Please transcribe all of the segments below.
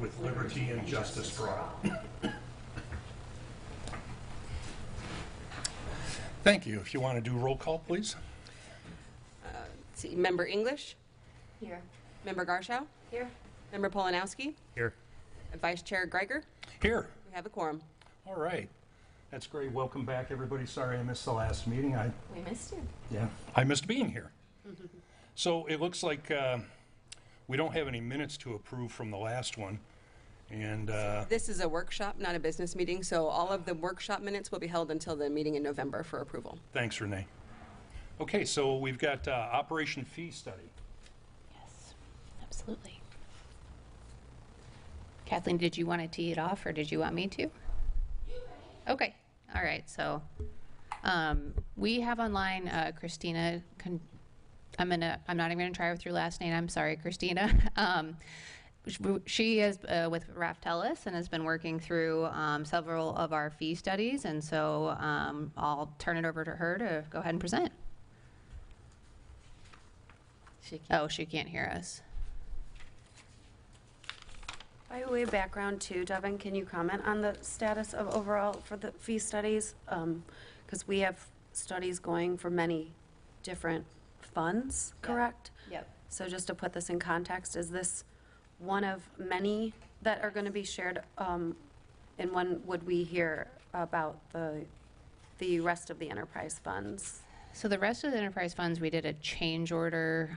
with liberty and justice for all. Thank you. If you want to do roll call, please. Let's see. Member English? Here. Member Garshow? Here. Member Polanowski? Here. Vice Chair Greiger? Here. We have a quorum. All right. That's great. Welcome back, everybody. Sorry I missed the last meeting. We missed you. Yeah, I missed being here. So it looks like we don't have any minutes to approve from the last one. And This is a workshop, not a business meeting, so all of the workshop minutes will be held until the meeting in November for approval. thanks, Renee. Okay, so we've got Operation Fee Study. Yes, absolutely. Kathleen, did you want to tee it off, or did you want me to? Okay. All right. So we have online Christina. I'm not even gonna try with your last name. I'm sorry, Christina. She is with Raftellus and has been working through several of our fee studies, and so I'll turn it over to her to go ahead and present. She can't hear us. By way of background too, Devin, can you comment on the status of overall for the fee studies? Because we have studies going for many different funds, correct? Yep. So just to put this in context, is this one of many that are going to be shared? And when would we hear about the rest of the enterprise funds? So the rest of the enterprise funds, we did a change order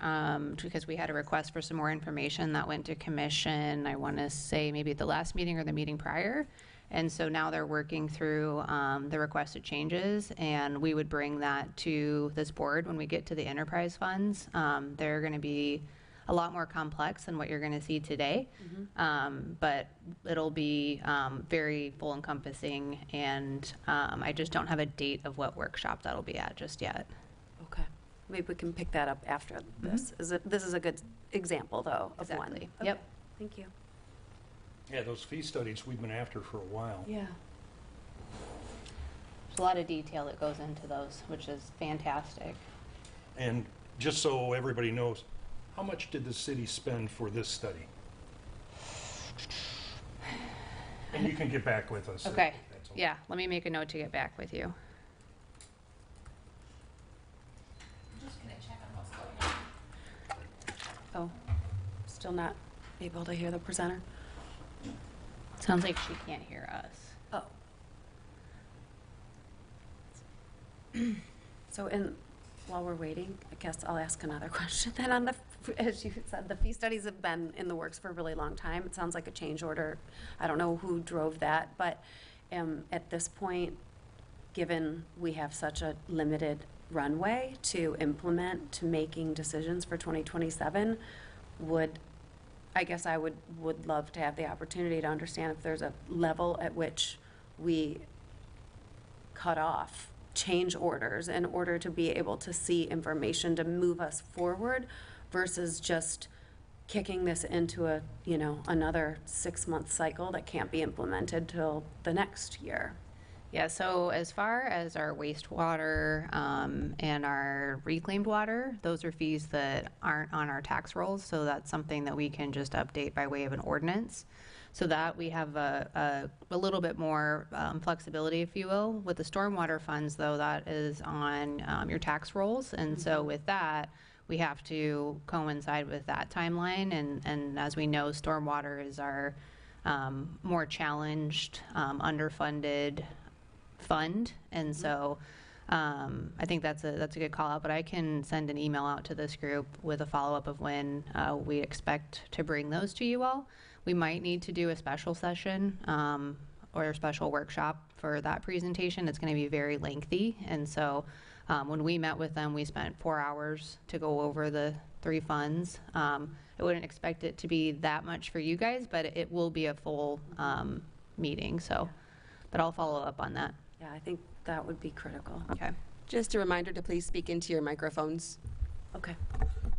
because we had a request for some more information that went to commission, I want to say maybe at the last meeting or the meeting prior. And so now they're working through the requested changes, and we would bring that to this board when we get to the enterprise funds. They're going to be a lot more complex than what you're going to see today, but it'll be very full encompassing, and I just don't have a date of what workshop that'll be at just yet. Okay. Maybe we can pick that up after this. This is a good example, though, of one. Exactly. Okay. Yep. Thank you. Yeah, those fee studies we've been after for a while. Yeah. There's a lot of detail that goes into those, which is fantastic. And just so everybody knows, how much did the city spend for this study? And you can get back with us. Okay. if that's okay. Yeah, let me make a note to get back with you. Just gonna check on what's going on. Oh, still not able to hear the presenter? Sounds like she can't hear us. Oh. So while we're waiting, I guess I'll ask another question then on as you said, the fee studies have been in the works for a really long time. It sounds like a change order. I don't know who drove that, but at this point, given we have such a limited runway to implement, to making decisions for 2027, I guess I would love to have the opportunity to understand if there's a level at which we cut off change orders in order to be able to see information to move us forward versus just kicking this into another 6-month cycle that can't be implemented till the next year. Yeah, so as far as our wastewater and our reclaimed water, those are fees that aren't on our tax rolls, so that's something that we can just update by way of an ordinance. So that we have a little bit more flexibility, if you will. With the stormwater funds, though, that is on your tax rolls, and so with that, we have to coincide with that timeline, and as we know, stormwater is our more challenged, underfunded fund, and so I think that's a good call out, but I can send an email out to this group with a follow-up of when we expect to bring those to you all. We might need to do a special session or a special workshop for that presentation. It's going to be very lengthy, and so when we met with them, we spent 4 hours to go over the 3 funds. I wouldn't expect it to be that much for you guys, but it will be a full meeting, so, but I'll follow up on that. Yeah, I think that would be critical. Okay. Just a reminder to please speak into your microphones. Okay.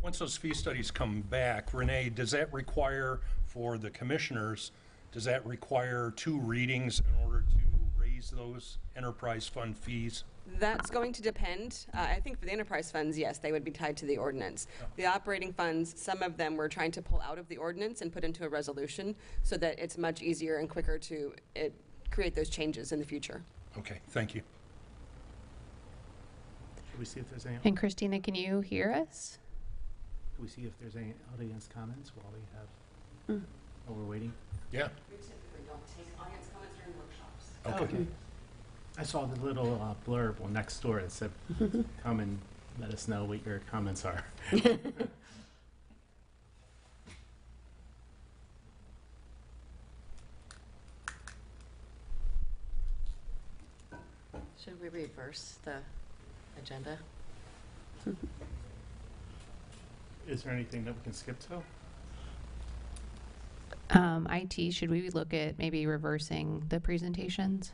Once those fee studies come back, Renee, does that require for the commissioners, does that require 2 readings in order to raise those enterprise fund fees? That's going to depend. I think for the enterprise funds, yes, they would be tied to the ordinance. The operating funds, some of them we're trying to pull out of the ordinance and put into a resolution so that it's much easier and quicker to create those changes in the future. Okay, thank you. Should we see if there's any, And Christina, can you hear us? can we see if there's any audience comments while we have, while we're waiting? Yeah. We typically don't take audience comments during workshops. Okay. I saw the little blurb on next door that said, come and let us know what your comments are. Should we reverse the agenda? Is there anything that we can skip to? IT, should we look at maybe reversing the presentations?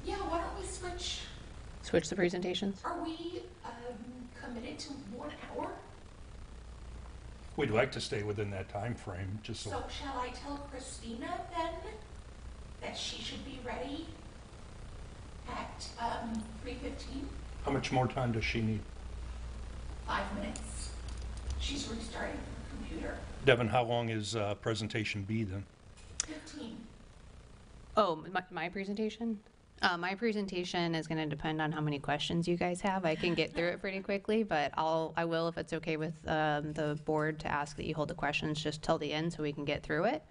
Yeah, why don't we switch? Switch the presentations? Are we committed to 1 hour? We'd like to stay within that time frame, just so. So shall I tell Christina then that she should be ready at 3:15? How much more time does she need? 5 minutes. She's restarting her computer. Devin, how long is presentation B then? 15. Oh, my presentation? My presentation is going to depend on how many questions you guys have. I can get through it pretty quickly, but I will, if it's okay with the board, to ask that you hold the questions just till the end so we can get through it,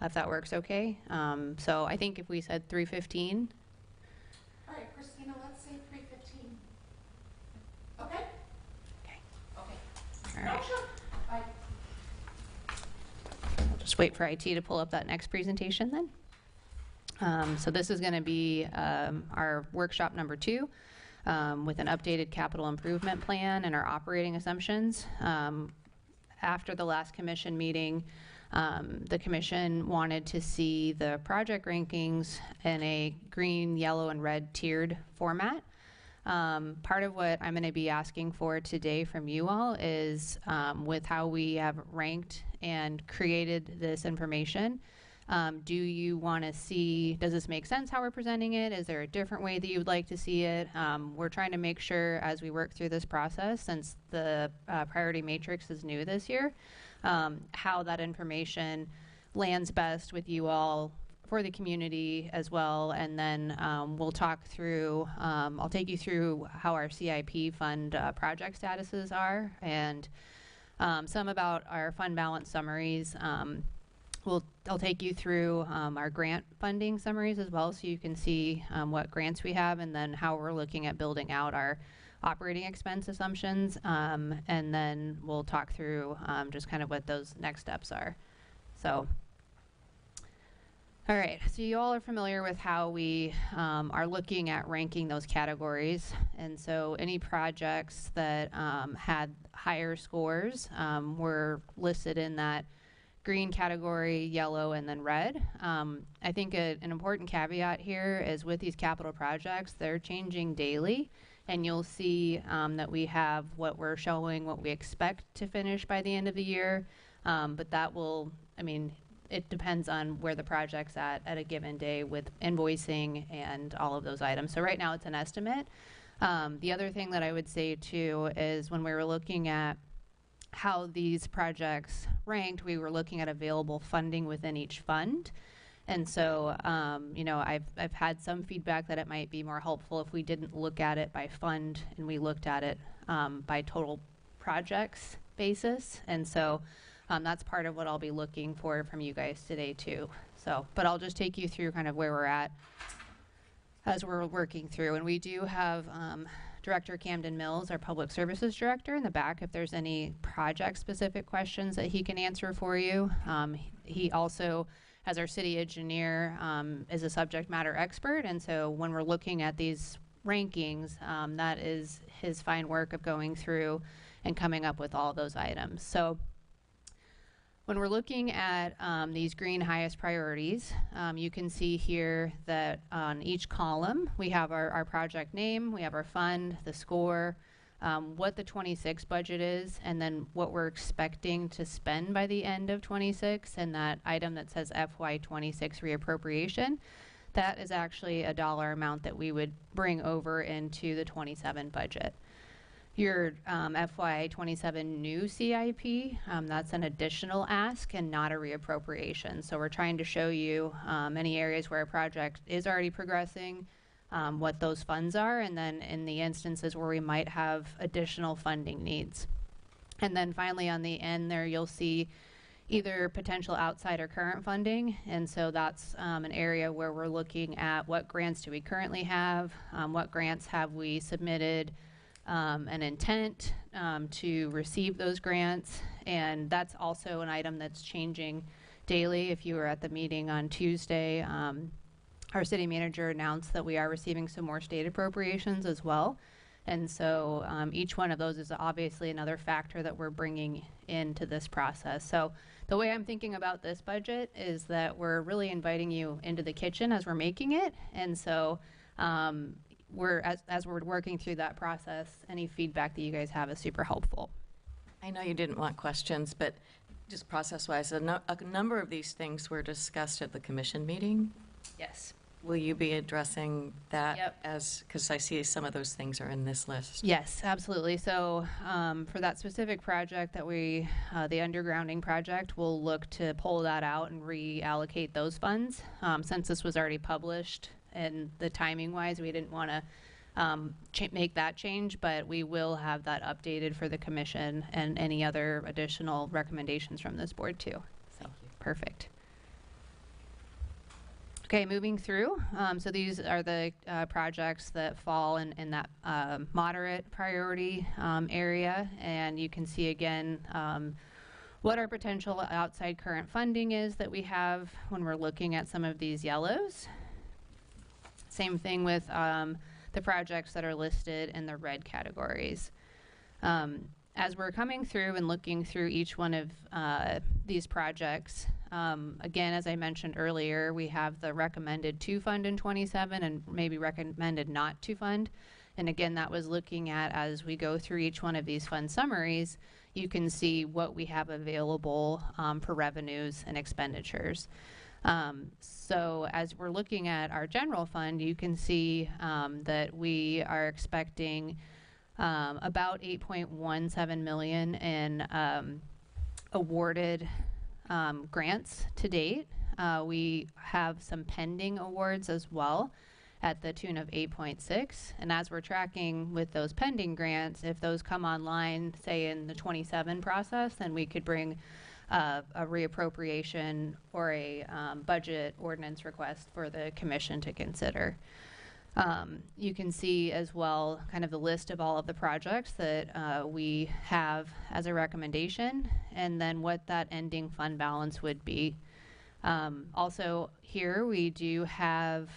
if that works okay. So I think if we said 3:15. All right, Christina, let's say 3:15. Okay? Okay. Okay. All right. Oh, sure. Bye. I'll just wait for IT to pull up that next presentation then. So this is going to be our workshop number 2 with an updated capital improvement plan and our operating assumptions. After the last commission meeting, the commission wanted to see the project rankings in a green, yellow, and red tiered format. Part of what I'm going to be asking for today from you all is with how we have ranked and created this information. Do you want to see, does this make sense how we're presenting it? Is there a different way that you would like to see it? We're trying to make sure as we work through this process, since the priority matrix is new this year, how that information lands best with you all for the community as well. And then we'll talk through, I'll take you through how our CIP fund project statuses are and some about our fund balance summaries. I'll take you through our grant funding summaries as well, so you can see what grants we have and then how we're looking at building out our operating expense assumptions. And then we'll talk through just kind of what those next steps are. So, all right, so you all are familiar with how we are looking at ranking those categories. And so any projects that had higher scores were listed in that green category, yellow, and then red. I think an important caveat here is with these capital projects, they're changing daily, and you'll see that we have what we're showing, what we expect to finish by the end of the year, but that will, I mean, it depends on where the project's at a given day with invoicing and all of those items. So right now it's an estimate. The other thing that I would say too is when we were looking at how these projects ranked, we were looking at available funding within each fund. And so, you know, I've had some feedback that it might be more helpful if we didn't look at it by fund and we looked at it by total projects basis. And so that's part of what I'll be looking for from you guys today too. So, but I'll just take you through kind of where we're at as we're working through. And we do have Director Camden Mills, our Public Services Director, in the back if there's any project-specific questions that he can answer for you. He also, as our city engineer, is a subject matter expert, and so when we're looking at these rankings, that is his fine work of going through and coming up with all those items. So when we're looking at these green highest priorities, you can see here that on each column we have our project name, we have our fund, the score, what the 26 budget is, and then what we're expecting to spend by the end of 26, and that item that says FY26 reappropriation, that is actually a dollar amount that we would bring over into the 27 budget. Your FY27 new CIP, that's an additional ask and not a reappropriation. So we're trying to show you any areas where a project is already progressing, what those funds are, and then in the instances where we might have additional funding needs. And then finally on the end there, you'll see either potential outside or current funding. And so that's an area where we're looking at what grants do we currently have, what grants have we submitted, an intent to receive those grants, and that's also an item that's changing daily. If you were at the meeting on Tuesday, our city manager announced that we are receiving some more state appropriations as well, and so each one of those is obviously another factor that we're bringing into this process. So the way I'm thinking about this budget is that we're really inviting you into the kitchen as we're making it, and so as we're working through that process, any feedback that you guys have is super helpful. I know you didn't want questions, but just process-wise, a number of these things were discussed at the commission meeting. Yes. Will you be addressing that? Yep. Because I see some of those things are in this list. Yes, absolutely. So for that specific project that the undergrounding project, we'll look to pull that out and reallocate those funds. Since this was already published and the timing wise, we didn't want to make that change, but we will have that updated for the commission and any other additional recommendations from this board too. So perfect. Okay, moving through. So these are the projects that fall in that moderate priority area, and you can see again what our potential outside current funding is that we have when we're looking at some of these yellows. Same thing with the projects that are listed in the red categories. As we're coming through and looking through each one of these projects, again, as I mentioned earlier, we have the recommended to fund in 27 and maybe recommended not to fund. And again, that was looking at as we go through each one of these fund summaries, you can see what we have available for revenues and expenditures. So as we're looking at our general fund, you can see that we are expecting about 8.17 million in awarded grants to date. We have some pending awards as well at the tune of 8.6. And as we're tracking with those pending grants, if those come online, say in the 27 process, then we could bring a reappropriation or a budget ordinance request for the commission to consider. You can see as well kind of the list of all of the projects that we have as a recommendation and then what that ending fund balance would be. Also here we do have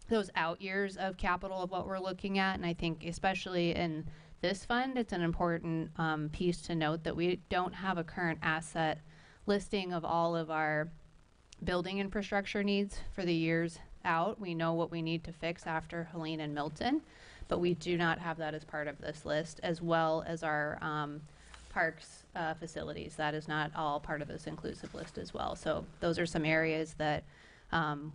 those out years of capital of what we're looking at, and I think especially in this fund it's an important piece to note that we don't have a current asset listing of all of our building infrastructure needs for the years out. We know what we need to fix after Helene and Milton, but we do not have that as part of this list, as well as our parks facilities. That is not all part of this inclusive list as well. So those are some areas that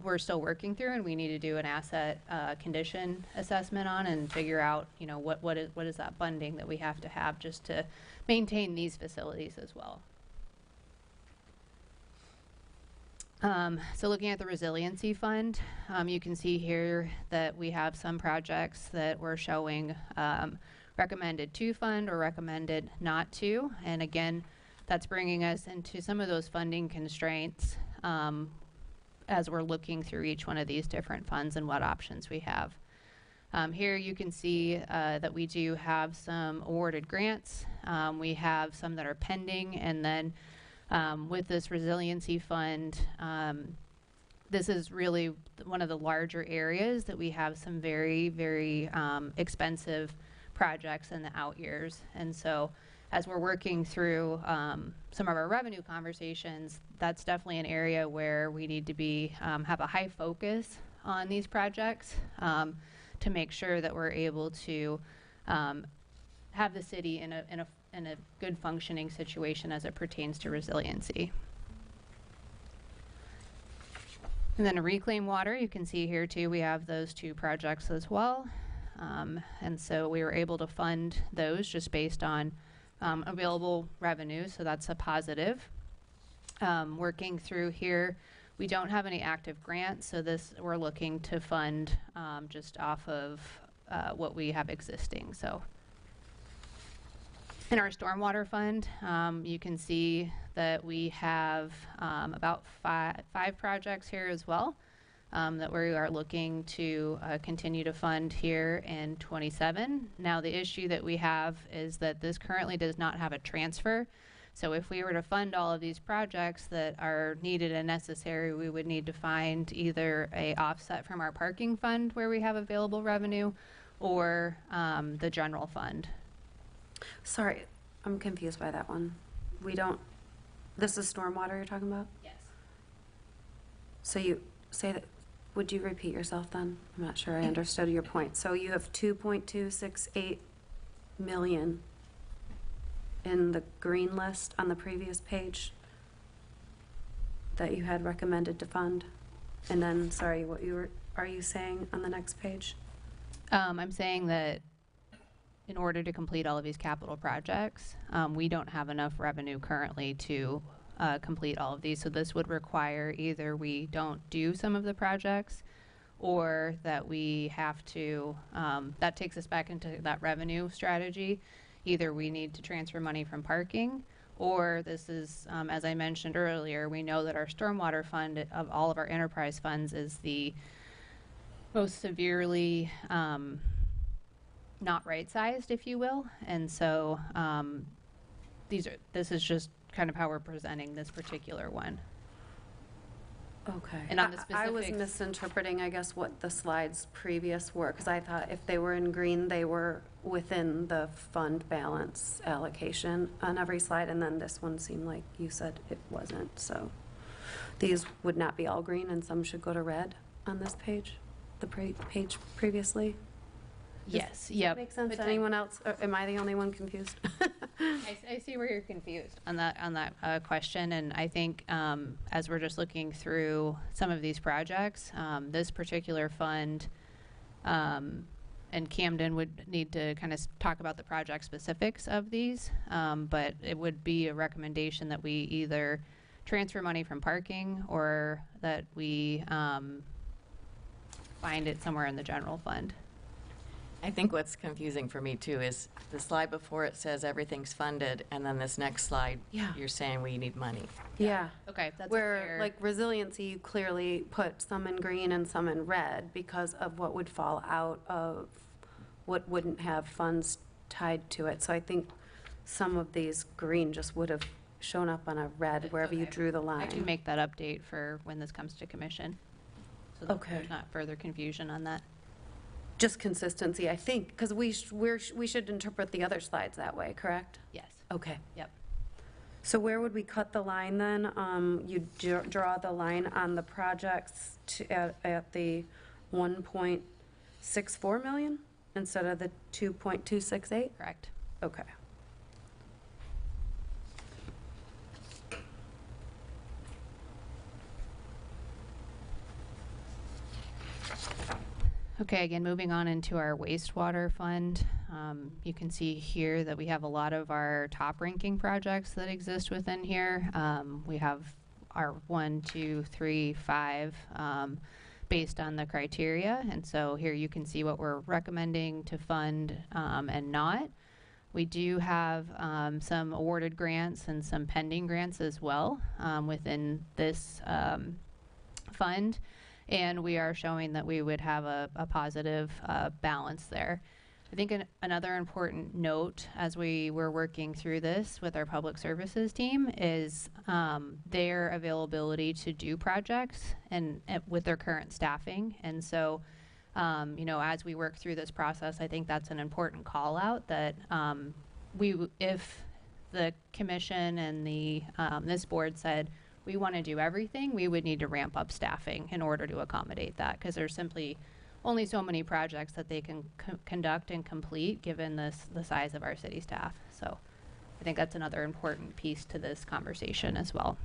we're still working through, and we need to do an asset condition assessment on and figure out, you know, what is that funding that we have to have just to maintain these facilities as well. So looking at the resiliency fund, you can see here that we have some projects that we're showing recommended to fund or recommended not to. And again, that's bringing us into some of those funding constraints as we're looking through each one of these different funds and what options we have. Here you can see that we do have some awarded grants. We have some that are pending, and then with this resiliency fund, this is really one of the larger areas that we have some very, very expensive projects in the out years. And so as we're working through some of our revenue conversations, that's definitely an area where we need to be have a high focus on these projects to make sure that we're able to have the city in a good functioning situation as it pertains to resiliency. And then reclaim water, you can see here too, we have those two projects as well. And so we were able to fund those just based on available revenue, so that's a positive. Working through here, we don't have any active grants, so this we're looking to fund just off of what we have existing. So in our stormwater fund, you can see that we have about five projects here as well that we are looking to continue to fund here in 27. Now, the issue that we have is that this currently does not have a transfer. So if we were to fund all of these projects that are needed and necessary, we would need to find either a offset from our parking fund where we have available revenue or the general fund. Sorry, I'm confused by that one. We don't, this is stormwater you're talking about? Yes. So you say that, would you repeat yourself then? I'm not sure I understood your point. So you have 2.268 million in the green list on the previous page that you had recommended to fund. And then, sorry, what are you saying on the next page? I'm saying that in order to complete all of these capital projects, we don't have enough revenue currently to complete all of these. So this would require either we don't do some of the projects or that we have to, that takes us back into that revenue strategy. Either we need to transfer money from parking, or this is, as I mentioned earlier, we know that our stormwater fund of all of our enterprise funds is the most severely not right-sized, if you will. And so this is just kind of how we're presenting this particular one. Okay. And on the I was specifics- misinterpreting, I guess, what the slides previous were, because I thought if they were in green, they were within the fund balance allocation on every slide, and then this one seemed like you said it wasn't, so these would not be all green, and some should go to red on this page, the page previously? Yes, yep. Makes sense But to anyone else? Or am I the only one confused? I see where you're confused on that question, and I think as we're just looking through some of these projects, this particular fund, and Camden would need to kind of talk about the project specifics of these, but it would be a recommendation that we either transfer money from parking or that we find it somewhere in the general fund. I think what's confusing for me too is the slide before it says everything's funded, and then this next slide, Yeah. you're saying we need money. Yeah. Okay, that's Where, fair. like, resiliency, you clearly put some in green and some in red because of what would fall out of what wouldn't have funds tied to it. So I think some of these green just would have shown up on a red wherever you Okay. drew the I can line. make that update for when this comes to commission. So that Okay. there's not further confusion on that. Just consistency, I think, because we should interpret the other slides that way, correct? Yes. Okay. Yep. So where would we cut the line then? You draw the line on the projects at the 1.64 million instead of the 2.268? Correct. Okay. Okay, again, moving on into our wastewater fund, you can see here that we have a lot of our top ranking projects that exist within here. We have our 1, 2, 3, 5 based on the criteria. And so here you can see what we're recommending to fund and not. We do have some awarded grants and some pending grants as well within this fund. And we are showing that we would have a positive balance there. I think another important note as we were working through this with our public services team is their availability to do projects and with their current staffing. And so, as we work through this process, I think that's an important call out that if the commission and this board said we want to do everything, we would need to ramp up staffing in order to accommodate that, because there's simply only so many projects that they can conduct and complete given the size of our city staff. So I think that's another important piece to this conversation as well.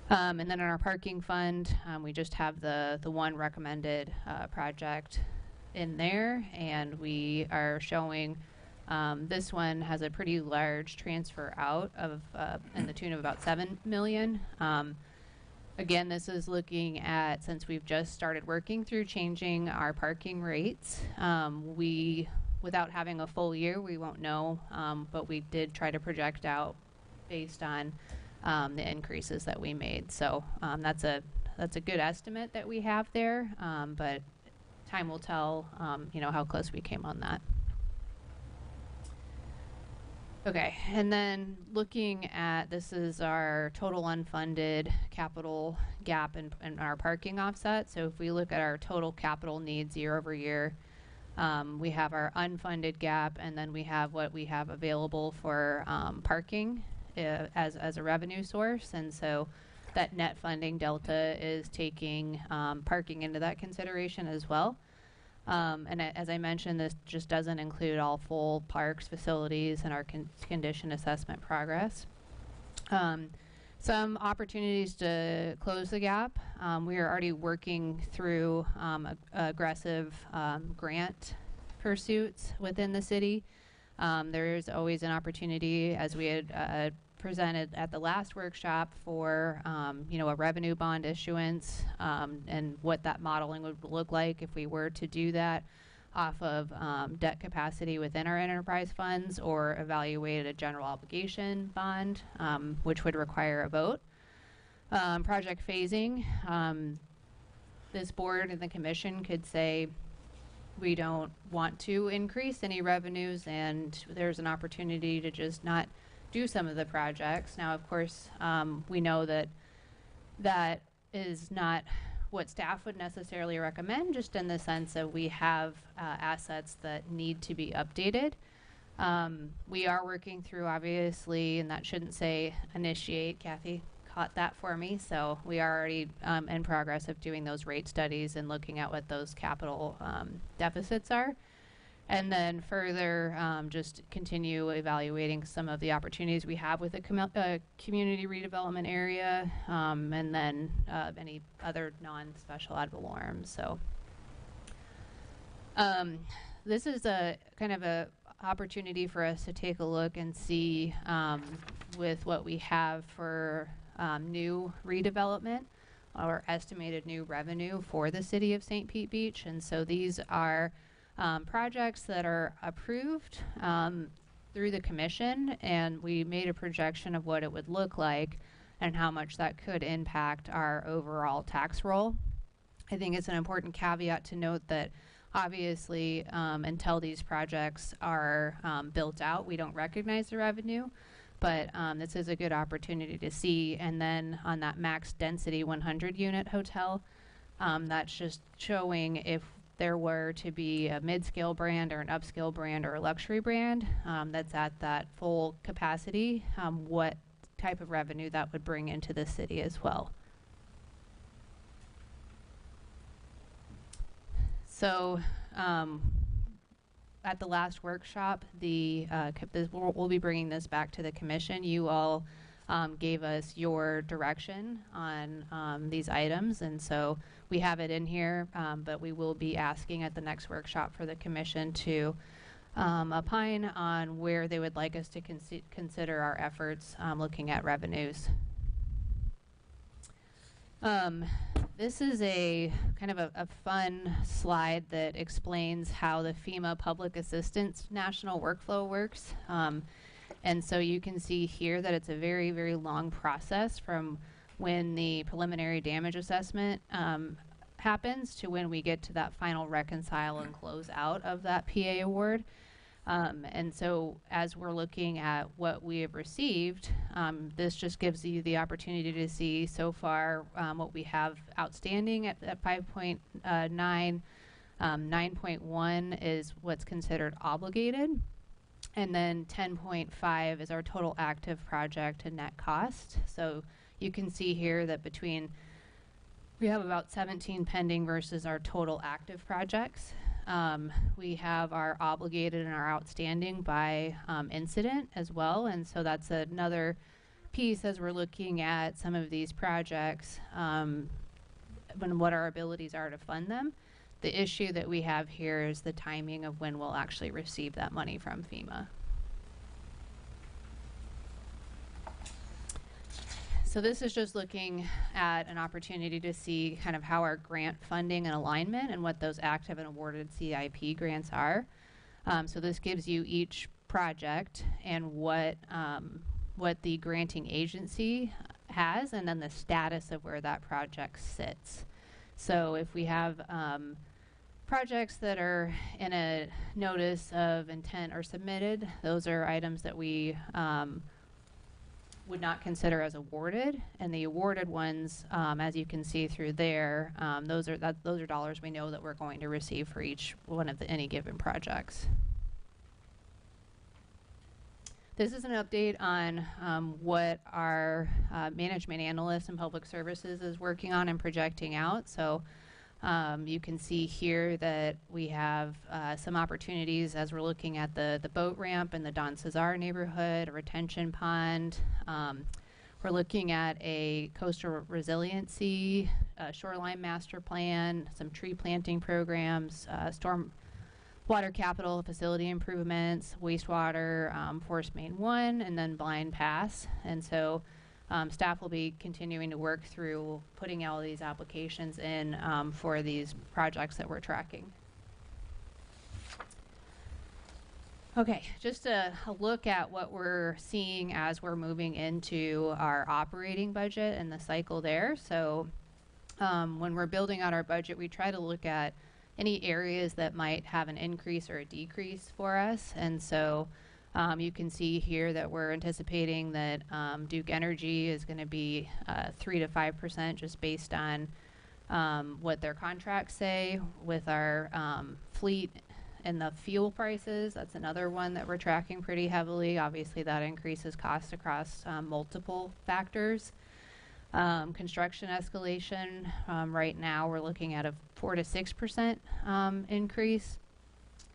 And then in our parking fund, we just have the one recommended project in there, and we are showing this one has a pretty large transfer out of in the tune of about $7 million. Again, this is looking at, since we've just started working through changing our parking rates, without having a full year, we won't know, but we did try to project out based on the increases that we made. So that's a good estimate that we have there, but time will tell, how close we came on that. Okay, and then looking at, this is our total unfunded capital gap in our parking offset. So if we look at our total capital needs year over year, we have our unfunded gap, and then we have what we have available for parking as a revenue source. And so that net funding delta is taking parking into that consideration as well. And as I mentioned, this just doesn't include all full parks, facilities, and our condition assessment progress. Some opportunities to close the gap. We are already working through aggressive grant pursuits within the city. There's always an opportunity, as we had presented at the last workshop, for a revenue bond issuance, and what that modeling would look like if we were to do that off of debt capacity within our enterprise funds, or evaluate a general obligation bond, which would require a vote. Project phasing. This board and the commission could say we don't want to increase any revenues, and there's an opportunity to just not do some of the projects. Now, of course, we know that is not what staff would necessarily recommend, just in the sense that we have assets that need to be updated. We are working through, obviously, and that shouldn't say initiate. Kathy caught that for me. So we are already in progress of doing those rate studies and looking at what those capital deficits are. And then further, just continue evaluating some of the opportunities we have with the community redevelopment area, and then any other non-special ad valorem. So this is a kind of a opportunity for us to take a look and see with what we have for new redevelopment or estimated new revenue for the city of St. Pete Beach. And so these are projects that are approved through the commission, and we made a projection of what it would look like and how much that could impact our overall tax roll. I think it's an important caveat to note that obviously until these projects are built out, we don't recognize the revenue, but this is a good opportunity to see. And then on that max density 100 unit hotel, that's just showing if there were to be a mid-scale brand or an upscale brand or a luxury brand that's at that full capacity, what type of revenue that would bring into the city as well. So at the last workshop, we'll be bringing this back to the commission. You all gave us your direction on these items, and so we have it in here, but we will be asking at the next workshop for the commission to opine on where they would like us to consider our efforts looking at revenues. This is a kind of a fun slide that explains how the FEMA Public Assistance National Workflow works. And so you can see here that it's a very, very long process from when the preliminary damage assessment happens to when we get to that final reconcile and close out of that PA award. And so as we're looking at what we have received, this just gives you the opportunity to see so far what we have outstanding at 5.9. 9.1 is what's considered obligated. And then 10.5 is our total active project and net cost. So you can see here that we have about 17 pending versus our total active projects. We have our obligated and our outstanding by incident as well. And so that's another piece as we're looking at some of these projects and what our abilities are to fund them. The issue that we have here is the timing of when we'll actually receive that money from FEMA. So this is just looking at an opportunity to see kind of how our grant funding and alignment and what those active and awarded CIP grants are. So this gives you each project and what the granting agency has, and then the status of where that project sits. So if we have projects that are in a notice of intent or submitted, those are items that we would not consider as awarded, and the awarded ones, as you can see through there, those are dollars we know that we're going to receive for each one of any given projects. This is an update on what our management analyst and public services is working on and projecting out. So you can see here that we have some opportunities as we're looking at the boat ramp in the Don Cesar neighborhood, a retention pond. We're looking at a coastal resiliency, shoreline master plan, some tree planting programs, storm water capital facility improvements, wastewater, Forest Main 1, and then Blind Pass. And so staff will be continuing to work through putting all these applications in for these projects that we're tracking. Okay, just a look at what we're seeing as we're moving into our operating budget and the cycle there. So when we're building out our budget, we try to look at any areas that might have an increase or a decrease for us. And so you can see here that we're anticipating that Duke Energy is going to be 3 to 5% just based on what their contracts say with our fleet and the fuel prices. That's another one that we're tracking pretty heavily. Obviously, that increases costs across multiple factors. Construction escalation, right now we're looking at a 4 to 6% increase.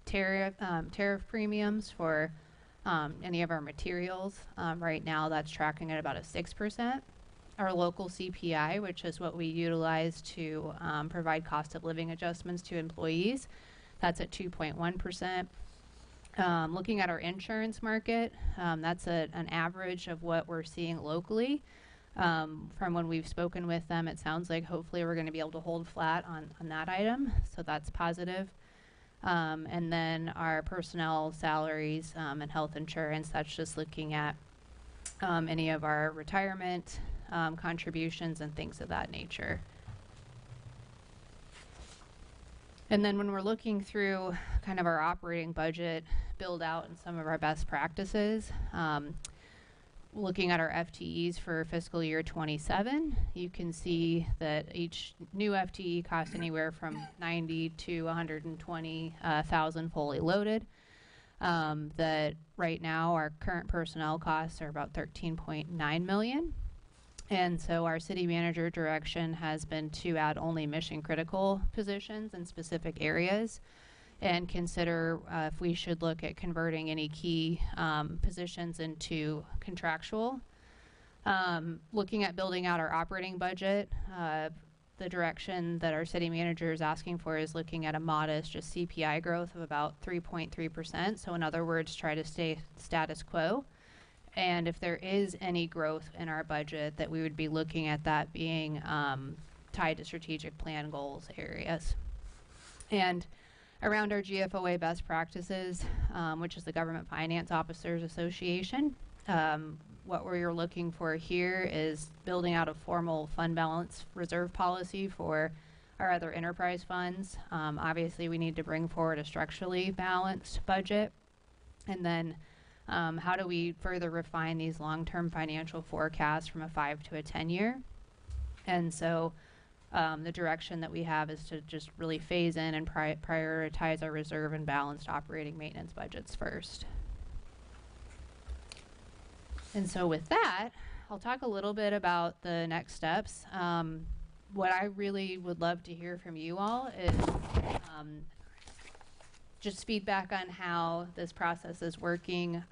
Tariff premiums for any of our materials, right now that's tracking at about a 6%. Our local CPI, which is what we utilize to provide cost of living adjustments to employees, that's at 2.1%. Looking at our insurance market, that's an average of what we're seeing locally. From when we've spoken with them, it sounds like hopefully we're going to be able to hold flat on that item, so that's positive. And then our personnel salaries and health insurance, that's just looking at any of our retirement contributions and things of that nature. And then when we're looking through kind of our operating budget build out and some of our best practices, looking at our FTEs for fiscal year 27, you can see that each new FTE costs anywhere from 90 to 120,000 fully loaded. That right now our current personnel costs are about 13.9 million. And so our city manager direction has been to add only mission critical positions in specific areas and consider if we should look at converting any key positions into contractual. Looking at building out our operating budget, the direction that our city manager is asking for is looking at a modest just CPI growth of about 3.3%. So in other words, try to stay status quo. And if there is any growth in our budget, that we would be looking at that being tied to strategic plan goals areas. And around our GFOA best practices, which is the Government Finance Officers Association, what we're looking for here is building out a formal fund balance reserve policy for our other enterprise funds. Obviously, we need to bring forward a structurally balanced budget. And then how do we further refine these long-term financial forecasts from a 5 to a 10-year? And so the direction that we have is to just really phase in and prioritize our reserve and balanced operating maintenance budgets first. And so with that, I'll talk a little bit about the next steps. What I really would love to hear from you all is just feedback on how this process is working,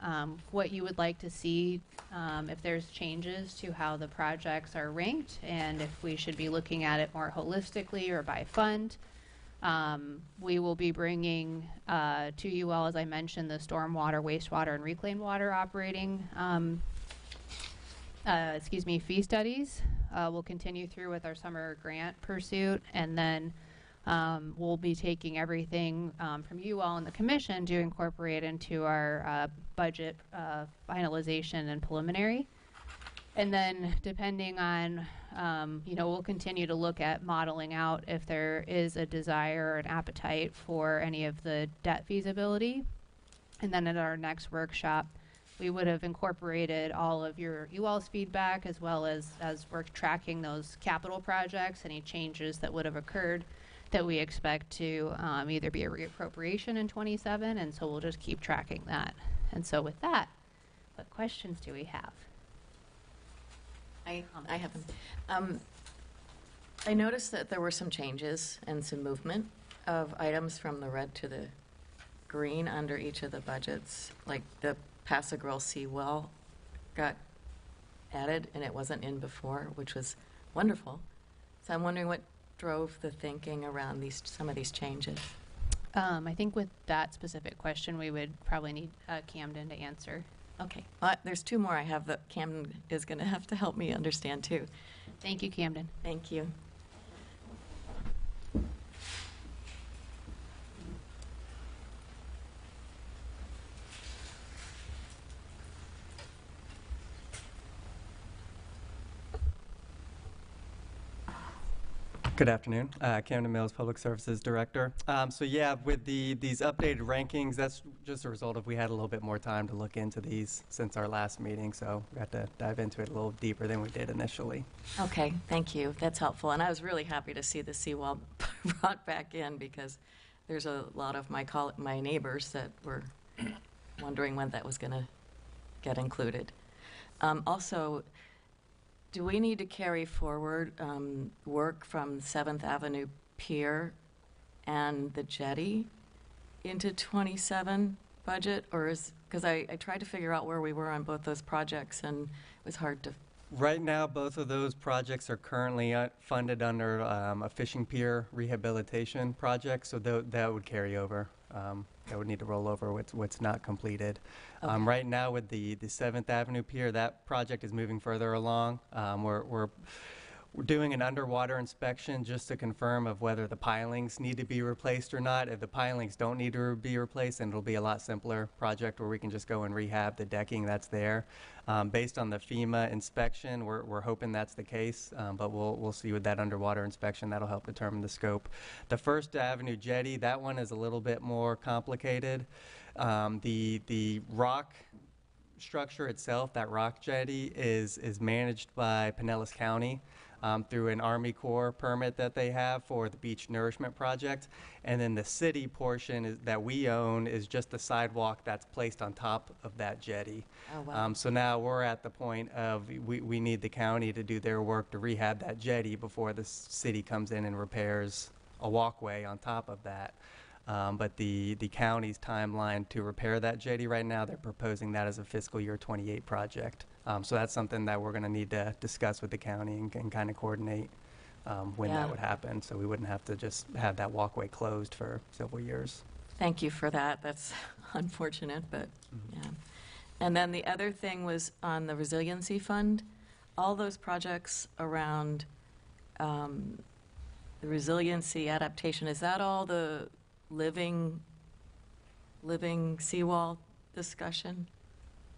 what you would like to see, if there's changes to how the projects are ranked, and if we should be looking at it more holistically or by fund. We will be bringing to you all, as I mentioned, the stormwater, wastewater, and reclaimed water operating fee studies. We'll continue through with our summer grant pursuit, and then we'll be taking everything from you all in the commission to incorporate into our budget finalization and preliminary. And then depending on, we'll continue to look at modeling out if there is a desire or an appetite for any of the debt feasibility. And then at our next workshop, we would have incorporated all of you all's feedback, as well as we're tracking those capital projects, any changes that would have occurred that we expect to either be a reappropriation in 27, and so we'll just keep tracking that. And so with that, what questions do we have? I have them. I noticed that there were some changes and some movement of items from the red to the green under each of the budgets, like the Pass-A-Grille seawall got added and it wasn't in before, which was wonderful. So I'm wondering what drove the thinking around some of these changes. I think with that specific question, we would probably need Camden to answer. Okay, there's two more I have that Camden is going to have to help me understand too. Thank you, Camden. Thank you. Good afternoon. Camden Mills, Public Services Director. So yeah, with these updated rankings, that's just a result of we had a little bit more time to look into these since our last meeting, so we got to dive into it a little deeper than we did initially. Okay, thank you. That's helpful. And I was really happy to see the seawall brought back in, because there's a lot of my neighbors that were wondering when that was going to get included. Also, do we need to carry forward work from 7th Avenue Pier and the jetty into 27 budget? Or because I tried to figure out where we were on both those projects, and it was hard to. Right now, both of those projects are currently funded under a fishing pier rehabilitation project, so that would carry over. That would need to roll over what's not completed. Okay. Right now with the 7th Avenue Pier, that project is moving further along. We're doing an underwater inspection just to confirm of whether the pilings need to be replaced or not. If the pilings don't need to be replaced, then it'll be a lot simpler project where we can just go and rehab the decking that's there. Based on the FEMA inspection, we're hoping that's the case, but we'll see with that underwater inspection. That'll help determine the scope. The First Avenue jetty, that one is a little bit more complicated. The rock structure itself, that rock jetty, is managed by Pinellas County through an Army Corps permit that they have for the beach nourishment project. And then the city portion that we own is just the sidewalk that's placed on top of that jetty. Oh, wow. So now we're at the point of we need the county to do their work to rehab that jetty before the city comes in and repairs a walkway on top of that. But the county's timeline to repair that jetty right now, they're proposing that as a fiscal year 28 project. So that's something that we're going to need to discuss with the county and kind of coordinate when Yeah. that would happen, so we wouldn't have to just have that walkway closed for several years. Thank you for that. That's unfortunate, but yeah. And then the other thing was on the resiliency fund. All those projects around the resiliency adaptation, is that all the living seawall discussion?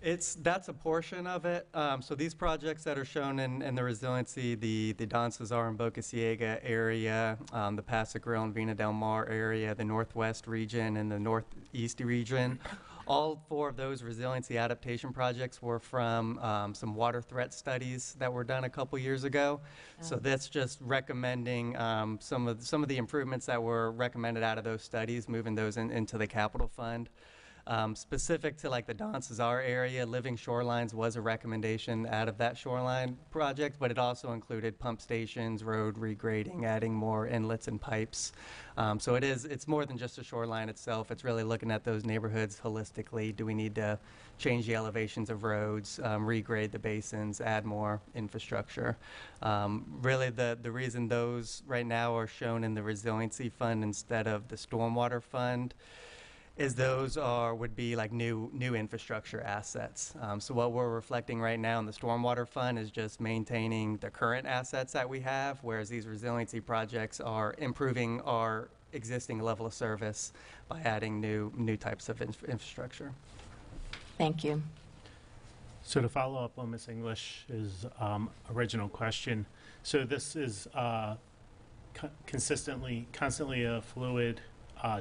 That's a portion of it. So these projects that are shown in the resiliency, the Don Cesar and Boca Ciega area, the Paso Grill and Vina Del Mar area, the Northwest region, and the Northeast region, all 4 of those resiliency adaptation projects were from some water threat studies that were done a couple years ago. So that's just recommending some of the improvements that were recommended out of those studies, moving those into the capital fund. Specific to like the Don Cesar area, living shorelines was a recommendation out of that shoreline project, but it also included pump stations, road regrading, adding more inlets and pipes. So it's more than just a shoreline itself. It's really looking at those neighborhoods holistically. Do we need to change the elevations of roads, regrade the basins, add more infrastructure? Really the reason those right now are shown in the resiliency fund instead of the stormwater fund is those would be like new infrastructure assets. So what we're reflecting right now in the stormwater fund is just maintaining the current assets that we have, whereas these resiliency projects are improving our existing level of service by adding new types of infrastructure. Thank you. So to follow up on Ms. English's original question, so this is constantly a fluid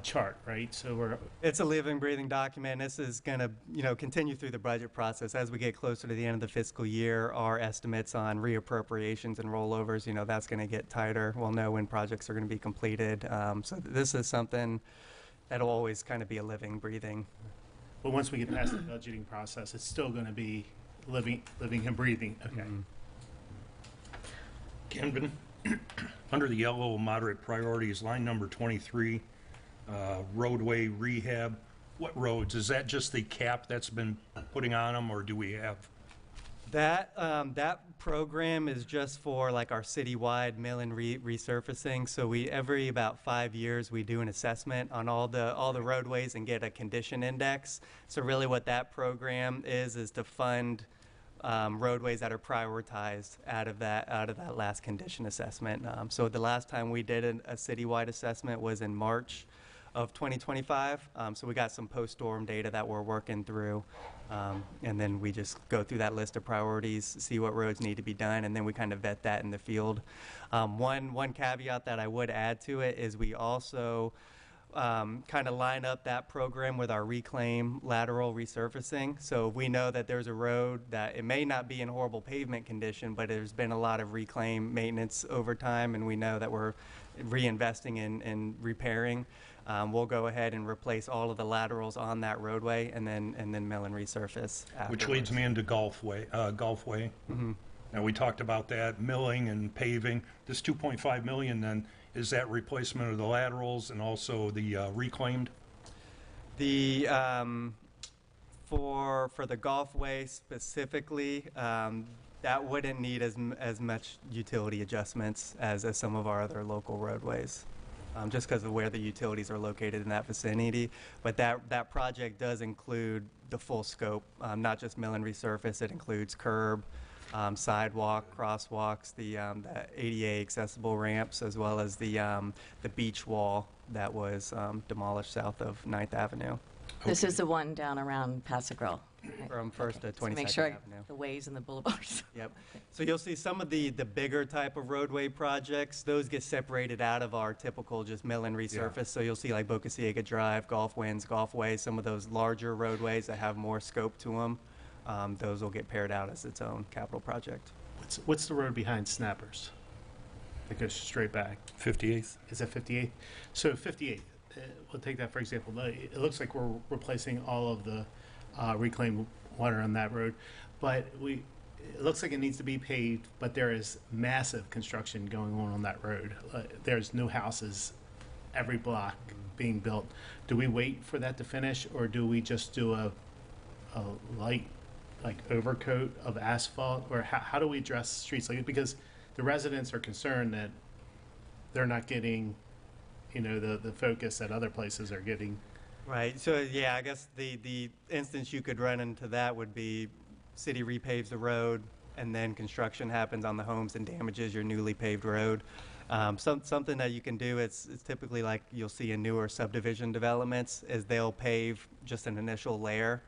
chart, right? So It's a living, breathing document. This is going to, continue through the budget process. As we get closer to the end of the fiscal year, our estimates on reappropriations and rollovers, that's going to get tighter. We'll know when projects are going to be completed. So this is something that'll always kind of be a living, breathing. But once we get past the budgeting process, it's still going to be living and breathing. Okay. Kenben, under the yellow moderate priorities, line number 23, roadway rehab, what roads? Is that just the cap that's been putting on them, or do we have? That program is just for like our citywide mill and resurfacing. So every about 5 years we do an assessment on all the roadways and get a condition index. So really what that program is to fund roadways that are prioritized out of that last condition assessment. So the last time we did a citywide assessment was in March of 2025. So we got some post-storm data that we're working through. And then we just go through that list of priorities, see what roads need to be done, and then we kind of vet that in the field. One caveat that I would add to it is we also kind of line up that program with our reclaim lateral resurfacing. So we know that there's a road that it may not be in horrible pavement condition, but there's been a lot of reclaim maintenance over time, and we know that we're reinvesting in repairing. We'll go ahead and replace all of the laterals on that roadway and then mill and resurface afterwards. Which leads me into Gulfway. Mm-hmm. Now, we talked about that, milling and paving. This 2.5 million then, is that replacement of the laterals and also the reclaimed? The for the Gulfway specifically, that wouldn't need as much utility adjustments as some of our other local roadways, just because of where the utilities are located in that vicinity. But that project does include the full scope, not just mill and resurface. It includes curb, sidewalk, crosswalks, the ADA accessible ramps, as well as the beach wall that was demolished south of 9th Avenue. This is the one down around Paso Grill. Right. From First to Just to 22nd make sure Avenue. the ways and the boulevards. Yep. So you'll see some of the bigger type of roadway projects, those get separated out of our typical just mill and resurface. So you'll see like Boca Ciega Drive, Gulf Winds, Gulfway, some of those larger roadways that have more scope to them. Those will get paired out as its own capital project. What's the road behind Snappers? That goes straight back. 58th? Is that 58th? So 58th, we'll take that for example. It looks like we're replacing all of the reclaimed water on that road, but it looks like it needs to be paved, but there is massive construction going on that road. There's new houses every block being built. Do we wait for that to finish, or do we just do a light overcoat of asphalt, or how do we address streets like it? Because the residents are concerned that they're not getting, the focus that other places are getting. Right. So yeah, I guess the instance you could run into that would be city repaves the road, and then construction happens on the homes and damages your newly paved road. Something that you can do, it's typically like you'll see in newer subdivision developments, is they'll pave just an initial layer,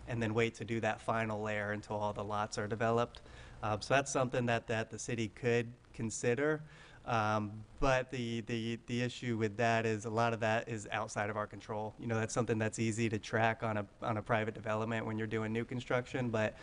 and then wait to do that final layer until all the lots are developed. So that's something that the city could consider. But the issue with that is a lot of that is outside of our control. You know, that's something that's easy to track on a private development when you're doing new construction, but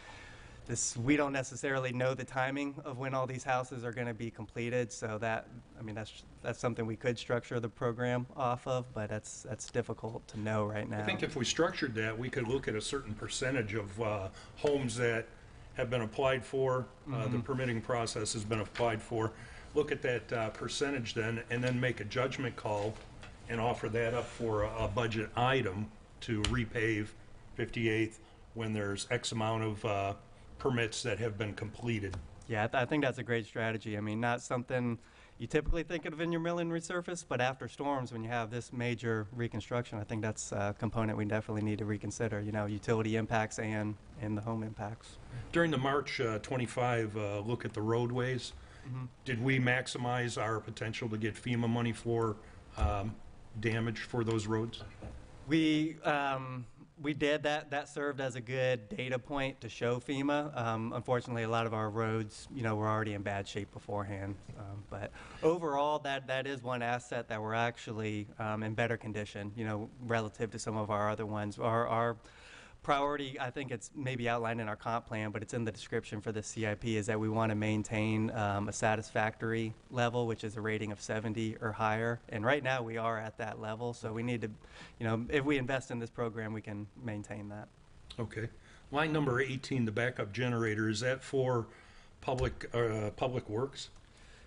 we don't necessarily know the timing of when all these houses are going to be completed. So that's something we could structure the program off of, but that's difficult to know right now. I think if we structured that, we could look at a certain percentage of homes that have been applied for, the permitting process has been applied for, look at that percentage then, and then make a judgment call and offer that up for a budget item to repave 58th when there's X amount of permits that have been completed. Yeah, I think that's a great strategy. I mean, not something you typically think of in your mill and resurface, but after storms, when you have this major reconstruction, I think that's a component we definitely need to reconsider, you know, utility impacts and the home impacts. During the March 25 look at the roadways, did we maximize our potential to get FEMA money for damage for those roads? We did that. That served as a good data point to show FEMA. Unfortunately, a lot of our roads, you know, were already in bad shape beforehand. But overall, that is one asset that we're actually in better condition, you know, relative to some of our other ones. Our priority, I think it's maybe outlined in our comp plan, but it's in the description for the CIP, is that we want to maintain a satisfactory level, which is a rating of 70 or higher. And right now we are at that level, so we need to, you know, if we invest in this program, we can maintain that. Okay. Line number 18, the backup generator, is that for public works?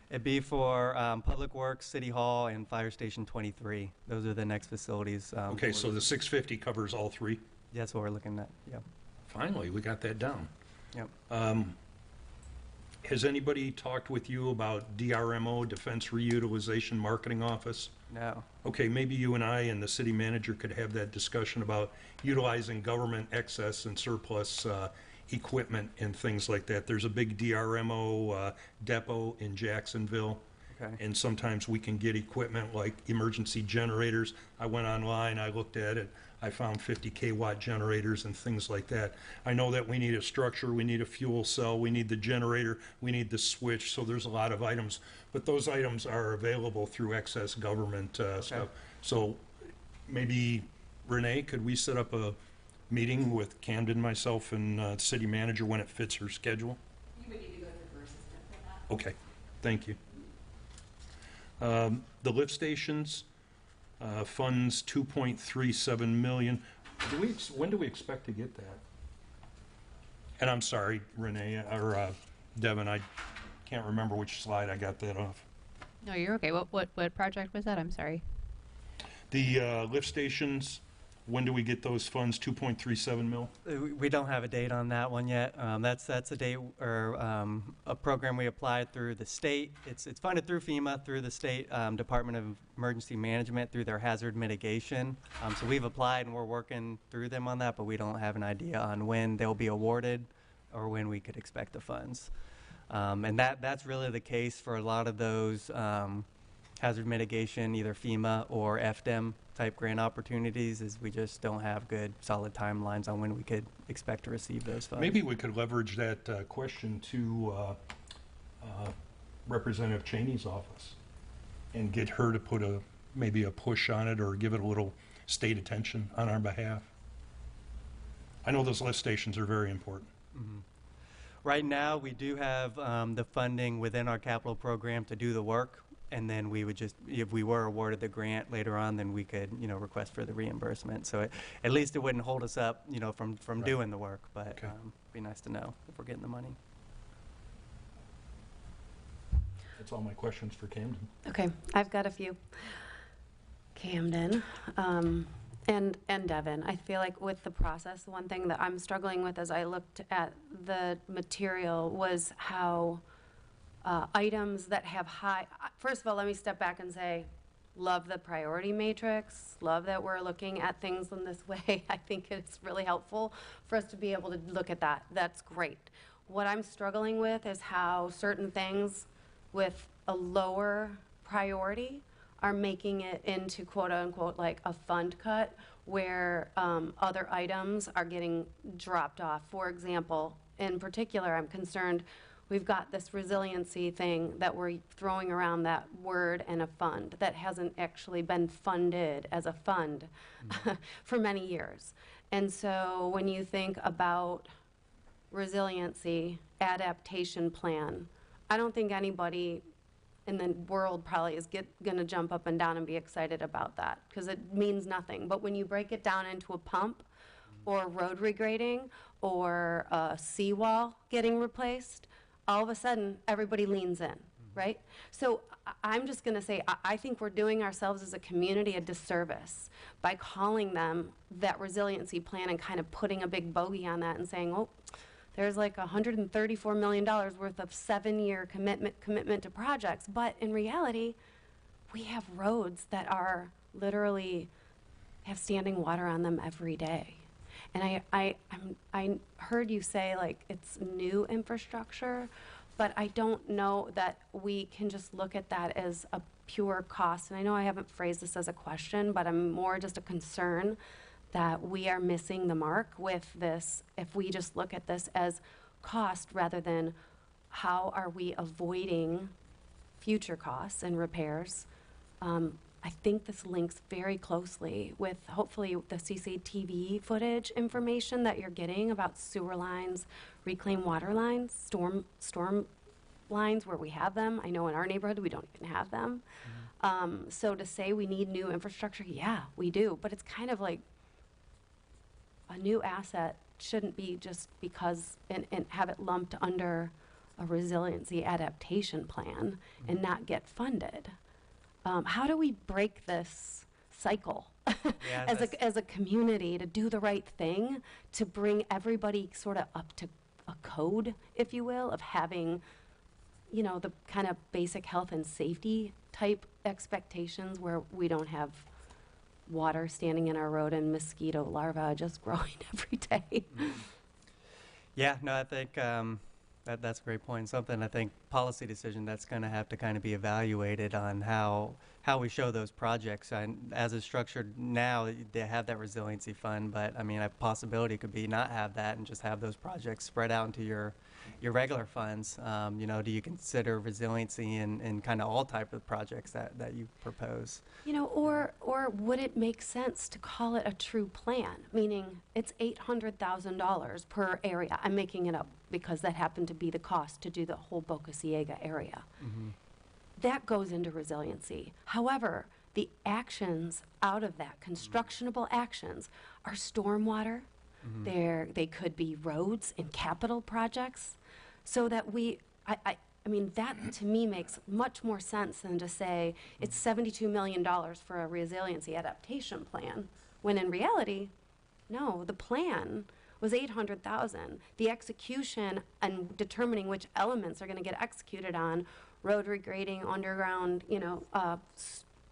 It'd be for Public Works, City Hall, and Fire Station 23. Those are the next facilities. Okay, so the 650 covers all three? That's what we're looking at, yep. Finally, we got that down. Yep. Has anybody talked with you about DRMO, Defense Reutilization Marketing Office? No. Okay, maybe you and I and the city manager could have that discussion about utilizing government excess and surplus equipment and things like that. There's a big DRMO depot in Jacksonville. Okay. And sometimes we can get equipment like emergency generators. I went online, I looked at it, I found 50 kW generators and things like that. I know that we need a structure, we need a fuel cell, we need the generator, we need the switch, so there's a lot of items. But those items are available through excess government stuff. So maybe, Renee, could we set up a meeting with Camden, myself, and city manager when it fits her schedule? You would need to go through her assistant for that. Okay, thank you. The lift stations, funds 2.37 million. When do we expect to get that? And I'm sorry, Renee, or Devin, I can't remember which slide I got that off. No, you're okay. What project was that? I'm sorry. The lift stations, when do we get those funds, 2.37 mil? We don't have a date on that one yet. That's a date or a program we applied through the state. It's funded through FEMA, through the state Department of Emergency Management, through their hazard mitigation. So we've applied and we're working through them on that, but we don't have an idea on when they'll be awarded or when we could expect the funds. And that's really the case for a lot of those hazard mitigation, either FEMA or FDEM type grant opportunities, is we just don't have good solid timelines on when we could expect to receive those funds. Maybe we could leverage that question to Representative Cheney's office and get her to put maybe a push on it or give it a little state attention on our behalf. I know those lift stations are very important. Mm-hmm. Right now, we do have the funding within our capital program to do the work. And then we would just, if we were awarded the grant later on, then we could, you know, request for the reimbursement. So at least it wouldn't hold us up, you know, from Right. doing the work. But Okay. it'd be nice to know if we're getting the money. That's all my questions for Camden. Okay, I've got a few. Camden, and Devin, I feel like with the process, the one thing that I'm struggling with as I looked at the material was how items that have high, first of all, let me step back and say, love the priority matrix, love that we're looking at things in this way. I think it's really helpful for us to be able to look at that. That's great. What I'm struggling with is how certain things with a lower priority are making it into quote unquote like a fund cut where other items are getting dropped off. For example, in particular, I'm concerned we've got this resiliency thing that we're throwing around that word and a fund that hasn't actually been funded as a fund for many years. And so when you think about resiliency, adaptation plan, I don't think anybody in the world probably is going to jump up and down and be excited about that because it means nothing. But when you break it down into a pump or road regrading or a seawall getting replaced, all of a sudden everybody leans in, right? So I'm just going to say I think we're doing ourselves as a community a disservice by calling them that resiliency plan and kind of putting a big bogey on that and saying, oh, there's like $134 million worth of 7-year commitment to projects. But in reality, we have roads that are literally have standing water on them every day. And I heard you say like it's new infrastructure, but I don't know that we can just look at that as a pure cost. And I know I haven't phrased this as a question, but I'm more just a concern that we are missing the mark with this if we just look at this as cost rather than how are we avoiding future costs and repairs. I think this links very closely with hopefully the CCTV footage information that you're getting about sewer lines, reclaimed water lines, storm lines where we have them. I know in our neighborhood we don't even have them. So to say we need new infrastructure, yeah, we do. But it's kind of like a new asset shouldn't be just because and have it lumped under a resiliency adaptation plan and not get funded. How do we break this cycle Yeah, as a community to do the right thing, to bring everybody sort of up to a code, if you will, of having, you know, the kind of basic health and safety type expectations where we don't have water standing in our road and mosquito larvae just growing every day. Yeah, no, I think that's a great point. Something I think policy decision that's going to have to kind of be evaluated on how we show those projects. And as it's structured now, they have that resiliency fund, but I mean, a possibility could be not have that and just have those projects spread out into your regular funds. You know, do you consider resiliency in kind of all type of projects that you propose? You know, or would it make sense to call it a true plan, meaning it's $800,000 per area. I'm making it up because that happened to be the cost to do the whole Boca Ciega area. That goes into resiliency. However, the actions out of that, constructionable actions, are stormwater. They could be roads and capital projects, so that I mean, that to me makes much more sense than to say it's $72 million for a resiliency adaptation plan, when in reality, no, the plan was $800,000. The execution and determining which elements are going to get executed on, road regrading, underground, you know,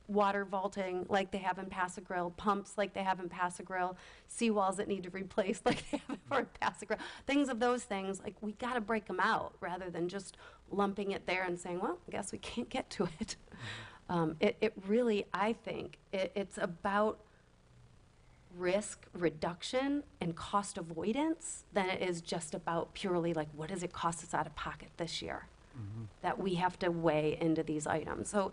water vaulting like they have in Pass Grill, pumps like they have in Pass Grill, seawalls that need to replace like they have for Pass Grill, things of those things, like we got to break them out rather than just lumping it there and saying, well, I guess we can't get to it. It really, I think, it's about risk reduction and cost avoidance than it is just about purely like, what does it cost us out of pocket this year? That we have to weigh into these items. So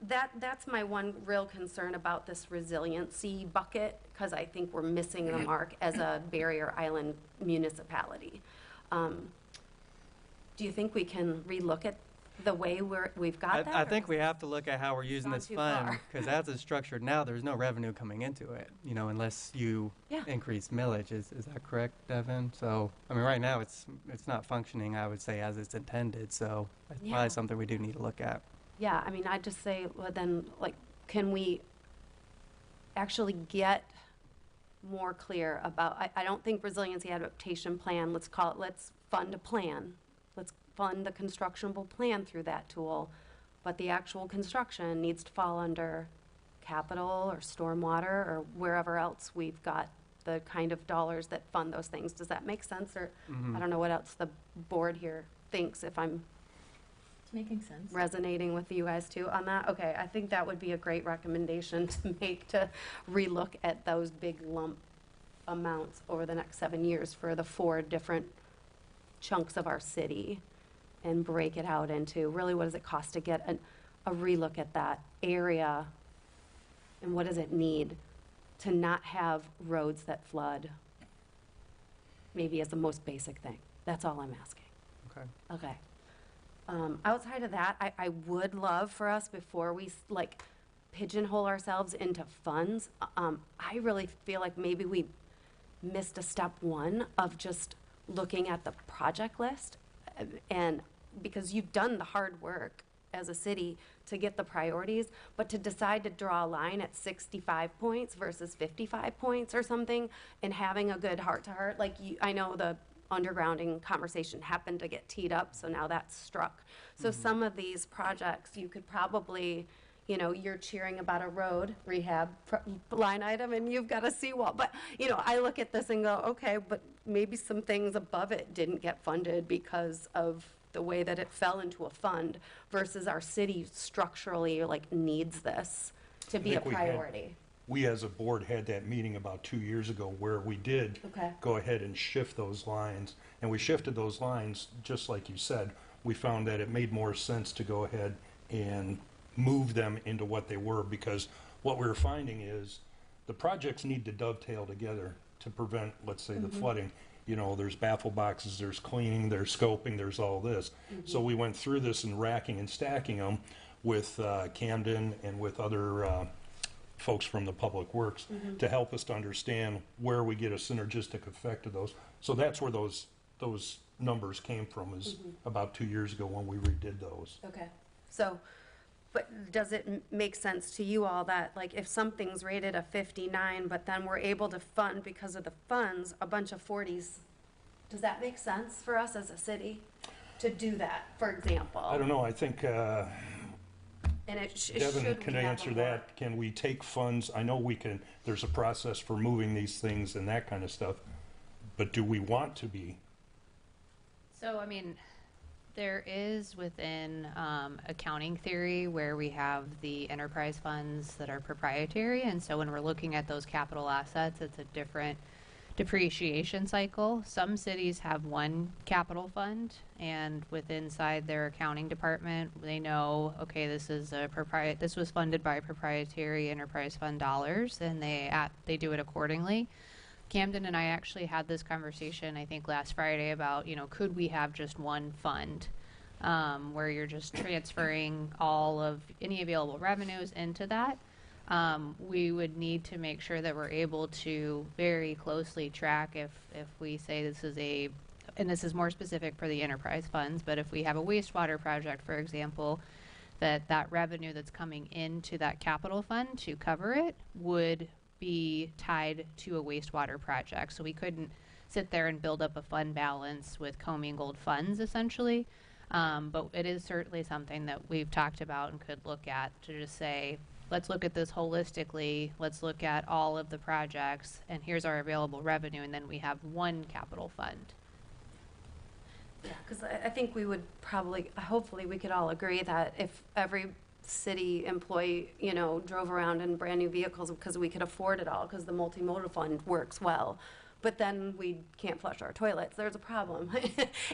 that's my one real concern about this resiliency bucket, because I think we're missing the mark as a barrier island municipality. Do you think we can relook at the way we've got that? I think we have to look at how we're using gone this too fund, far? because as it's structured now, there's no revenue coming into it, you know, unless you Yeah. increase millage. Is that correct, Devin? So, I mean, right now, it's not functioning, I would say, as it's intended, so it's Yeah. probably something we do need to look at. Yeah, I mean, I'd just say, well, then, like, can we actually get more clear about, I don't think resiliency adaptation plan, let's fund a plan. Let's fund the constructionable plan through that tool, but the actual construction needs to fall under capital or stormwater or wherever else we've got the kind of dollars that fund those things. Does that make sense? Or I don't know what else the board here thinks if I'm It's making sense. resonating with you guys too on that? Okay, I think that would be a great recommendation to make, to relook at those big lump amounts over the next 7 years for the 4 different chunks of our city and break it out into really what does it cost to get a relook at that area and what does it need to not have roads that flood, maybe as the most basic thing. That's all I'm asking. Okay. Okay. Outside of that, I would love for us, before we like pigeonhole ourselves into funds, I really feel like maybe we missed a step 1 of just looking at the project list. And because you've done the hard work as a city to get the priorities, but to decide to draw a line at 65 points versus 55 points or something, and having a good heart-to-heart, like I know the undergrounding conversation happened to get teed up, so now that's struck. So some of these projects, you could probably, you know, you're cheering about a road rehab line item and you've got a seawall. But, you know, I look at this and go, okay, but maybe some things above it didn't get funded because of the way that it fell into a fund versus our city structurally like needs this to be a think we had- priority. We as a board had that meeting about 2 years ago where we did Okay. go ahead and shift those lines. And we shifted those lines, just like you said. We found that it made more sense to go ahead and move them into what they were, because what we were finding is the projects need to dovetail together to prevent, let's say, the flooding. You know, there's baffle boxes, there's cleaning, there's scoping, there's all this. So we went through this and racking and stacking them with Camden and with other folks from the Public Works to help us to understand where we get a synergistic effect of those. So that's where those numbers came from, is about 2 years ago when we redid those. Okay. So, but does it make sense to you all that, like, if something's rated a 59, but then we're able to fund, because of the funds, a bunch of 40s, does that make sense for us as a city to do that, for example? I don't know, I think And it should Devin can we have answer a more- that. Can we take funds? I know we can, there's a process for moving these things and that kind of stuff, but do we want to be? So, I mean, there is within accounting theory where we have the enterprise funds that are proprietary, and so when we're looking at those capital assets, it's a different depreciation cycle. Some cities have one capital fund, and inside their accounting department, they know, okay, this is this was funded by proprietary enterprise fund dollars, and they do it accordingly. Camden and I actually had this conversation, I think, last Friday about, you know, could we have just one fund where you're just transferring all of any available revenues into that? We would need to make sure that we're able to very closely track if we say this is and this is more specific for the enterprise funds, but if we have a wastewater project, for example, that revenue that's coming into that capital fund to cover it would be tied to a wastewater project. So we couldn't sit there and build up a fund balance with commingled funds, essentially. But it is certainly something that we've talked about and could look at to just say, let's look at this holistically. Let's look at all of the projects, and here's our available revenue, and then we have one capital fund. Yeah, because I think we would probably, hopefully, we could all agree that if every city employee, you know, drove around in brand-new vehicles because we could afford it all, because the multimodal fund works well, but then we can't flush our toilets, there's a problem.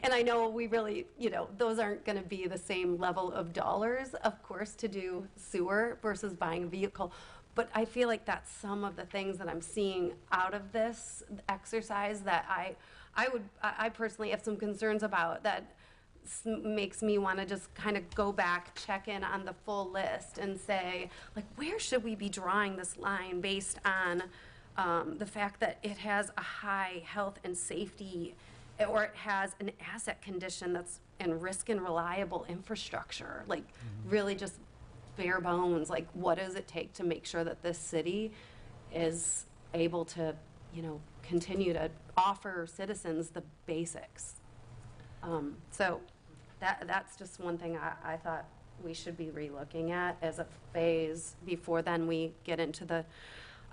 And I know we really, you know, those aren't going to be the same level of dollars, of course, to do sewer versus buying a vehicle. But I feel like that's some of the things that I'm seeing out of this exercise that I personally have some concerns about, that makes me want to just kind of go back, check in on the full list and say, like, where should we be drawing this line based on the fact that it has a high health and safety, or it has an asset condition that's in risk and reliable infrastructure, like really just bare bones, like what does it take to make sure that this city is able to, you know, continue to offer citizens the basics. So that's just one thing I thought we should be relooking at as a phase before then we get into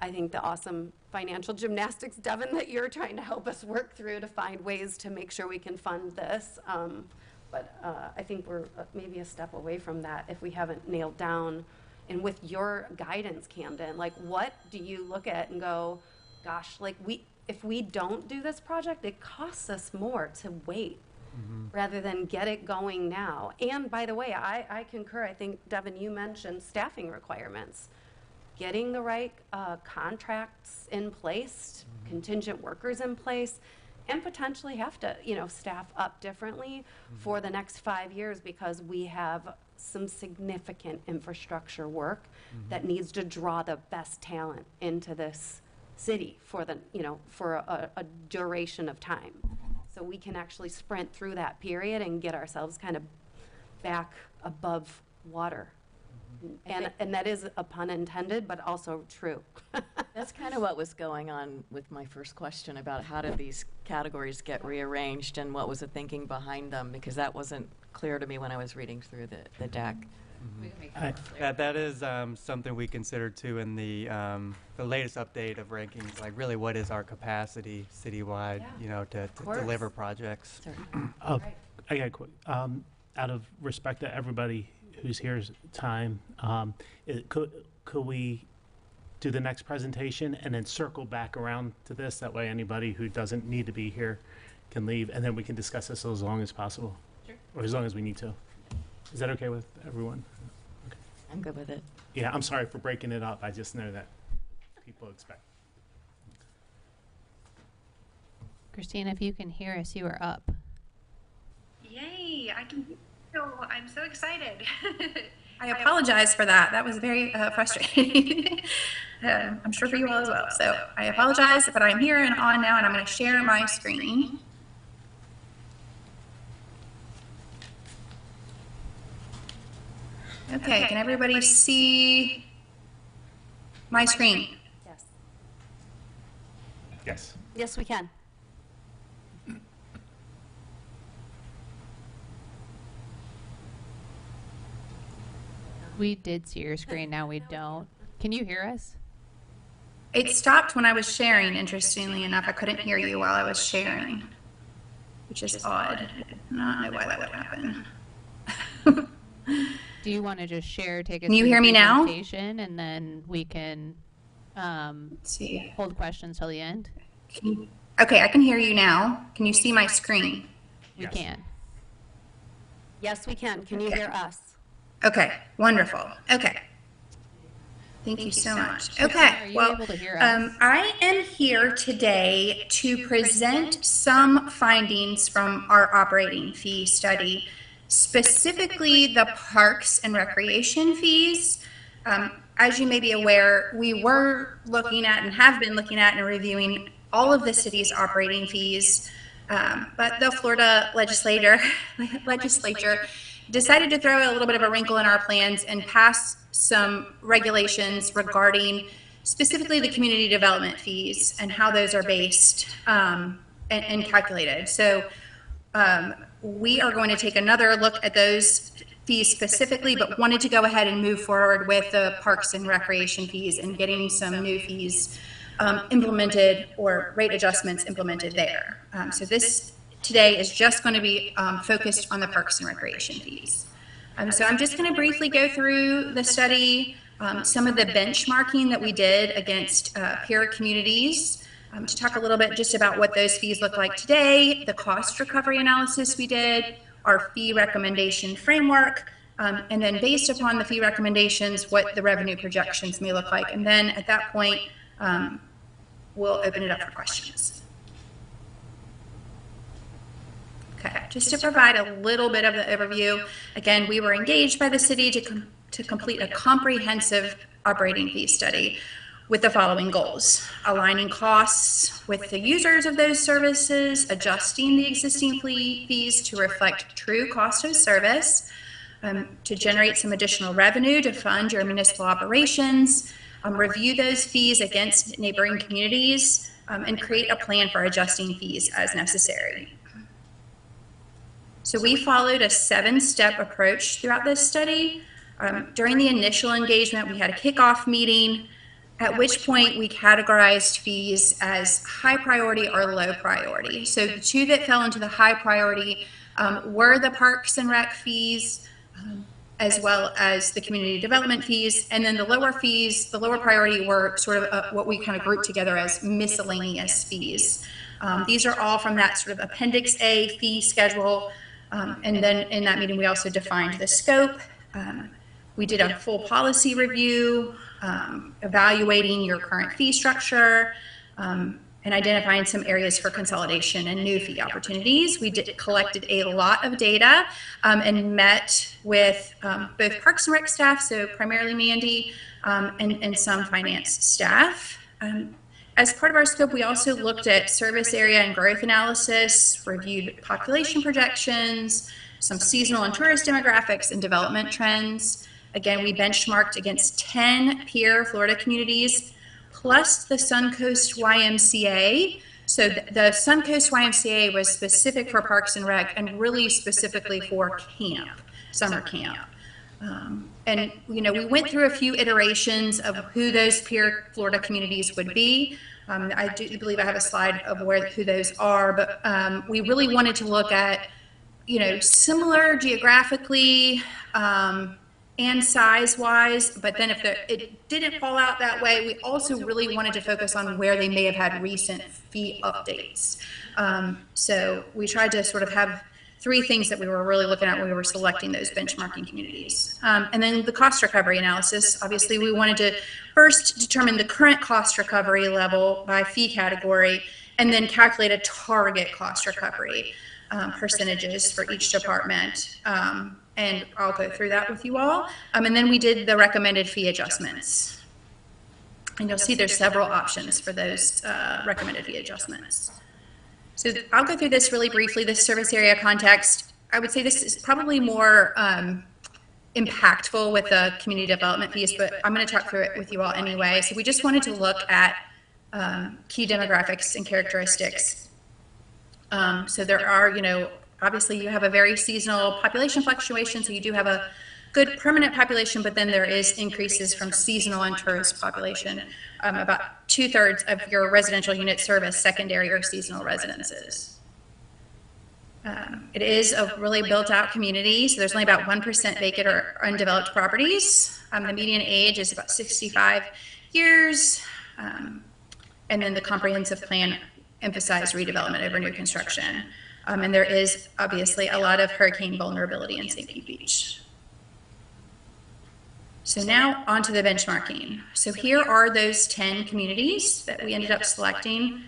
I think the awesome financial gymnastics, Devin, that you're trying to help us work through to find ways to make sure we can fund this. But I think we're maybe a step away from that if we haven't nailed down. And with your guidance, Camden, like what do you look at and go, gosh, like if we don't do this project, it costs us more to wait rather than get it going now. And by the way, I concur. I think, Devin, you mentioned staffing requirements. Getting the right contracts in place, contingent workers in place, and potentially have to, staff up differently for the next 5 years because we have some significant infrastructure work that needs to draw the best talent into this city for for a duration of time. So we can actually sprint through that period and get ourselves kind of back above water. And that is a pun intended, but also true. That's kind of what was going on with my first question about how did these categories get rearranged and what was the thinking behind them, because that wasn't clear to me when I was reading through the deck. That is something we considered too in the latest update of rankings, like really what is our capacity citywide, to deliver projects. Oh, I got a quick, out of respect to everybody who's here's time, could we do the next presentation and then circle back around to this? That way anybody who doesn't need to be here can leave, and then we can discuss this as long as possible. Sure. Or as long as we need to. Is that okay with everyone? Okay. I'm good with it. Yeah, I'm sorry for breaking it up. I just know that people expect. Christina, if you can hear us, you are up. Yay, I can. I'm so excited. I apologize for that. That was very frustrating. I'm sure for you all as well. So I apologize, but I'm here and on now, and I'm going to share my screen. Okay, can everybody see my screen? Yes. Yes. Yes, we can. We did see your screen, now we don't. Can you hear us? It stopped when I was sharing, interestingly enough. I couldn't hear you while I was sharing, which is odd. I do not know why that would happen. Do you want to just share, take us Can you through the hear me now? presentation, and then we can Let's see. hold questions till the end? Okay, I can hear you now. Can you see my screen? We Yes. can. Yes, we can. Can you Okay. hear us? Okay, wonderful. Okay. Thank you so much. Are Okay, you well, able to hear us? I am here today to present some findings from our operating fee study, specifically the parks and recreation fees. As you may be aware, we were looking at and have been looking at and reviewing all of the city's operating fees, but the Florida legislature decided to throw a little bit of a wrinkle in our plans and pass some regulations regarding specifically the community development fees and how those are based and calculated. So we are going to take another look at those fees specifically, but wanted to go ahead and move forward with the parks and recreation fees and getting some new fees implemented or rate adjustments implemented there. So this today is just going to be focused on the parks and recreation fees. So I'm just going to briefly go through the study, some of the benchmarking that we did against peer communities, to talk a little bit just about what those fees look like today, the cost recovery analysis we did, our fee recommendation framework, and then based upon the fee recommendations, what the revenue projections may look like. And then at that point, we'll open it up for questions. Okay, just to provide a little bit of the overview, again, we were engaged by the city to complete a comprehensive operating fee study with the following goals: aligning costs with the users of those services, adjusting the existing fees to reflect true cost of service, to generate some additional revenue to fund your municipal operations, review those fees against neighboring communities, and create a plan for adjusting fees as necessary. So we followed a 7-step approach throughout this study. During the initial engagement, we had a kickoff meeting, at which point we categorized fees as high priority or low priority. So the two that fell into the high priority were the Parks and Rec fees, as well as the community development fees. And then the lower fees, the lower priority were sort of what we kind of grouped together as miscellaneous fees. These are all from that sort of Appendix A fee schedule. And then in that meeting, we also defined the scope. We did a full policy review, evaluating your current fee structure, and identifying some areas for consolidation and new fee opportunities. We collected a lot of data and met with both Parks and Rec staff, so primarily Mandy, and some finance staff. As part of our scope, we also looked at service area and growth analysis, reviewed population projections, some seasonal and tourist demographics and development trends. Again, we benchmarked against 10 peer Florida communities, plus the Suncoast YMCA. So the Suncoast YMCA was specific for Parks and Rec and really specifically for camp, summer camp. And, you know, we went through a few iterations of who those peer Florida communities would be. I do believe I have a slide of who those are, but we really wanted to look at, you know, similar geographically and size-wise, but then if it didn't fall out that way, we also really wanted to focus on where they may have had recent fee updates. So we tried to sort of have three things that we were really looking at when we were selecting those benchmarking communities. And then the cost recovery analysis. Obviously, we wanted to first determine the current cost recovery level by fee category, and then calculate a target cost recovery percentages for each department. And I'll go through that with you all. And then we did the recommended fee adjustments. And you'll see there's several options for those recommended fee adjustments. So I'll go through this really briefly, this service area context. I would say this is probably more impactful with the community development fees, but I'm going to talk through it with you all anyway. So we just wanted to look at key demographics and characteristics. So there are, you know, obviously you have a very seasonal population fluctuation, so you do have a good permanent population, but then there is increases from seasonal and tourist population. About 2/3 of your residential units serve as secondary or seasonal residences. It is a really built-out community, so there's only about 1% vacant or undeveloped properties. The median age is about 65 years, and then the comprehensive plan emphasized redevelopment over new construction. And there is obviously a lot of hurricane vulnerability in St. Pete Beach. So now on to the benchmarking. So here are those 10 communities that we ended up selecting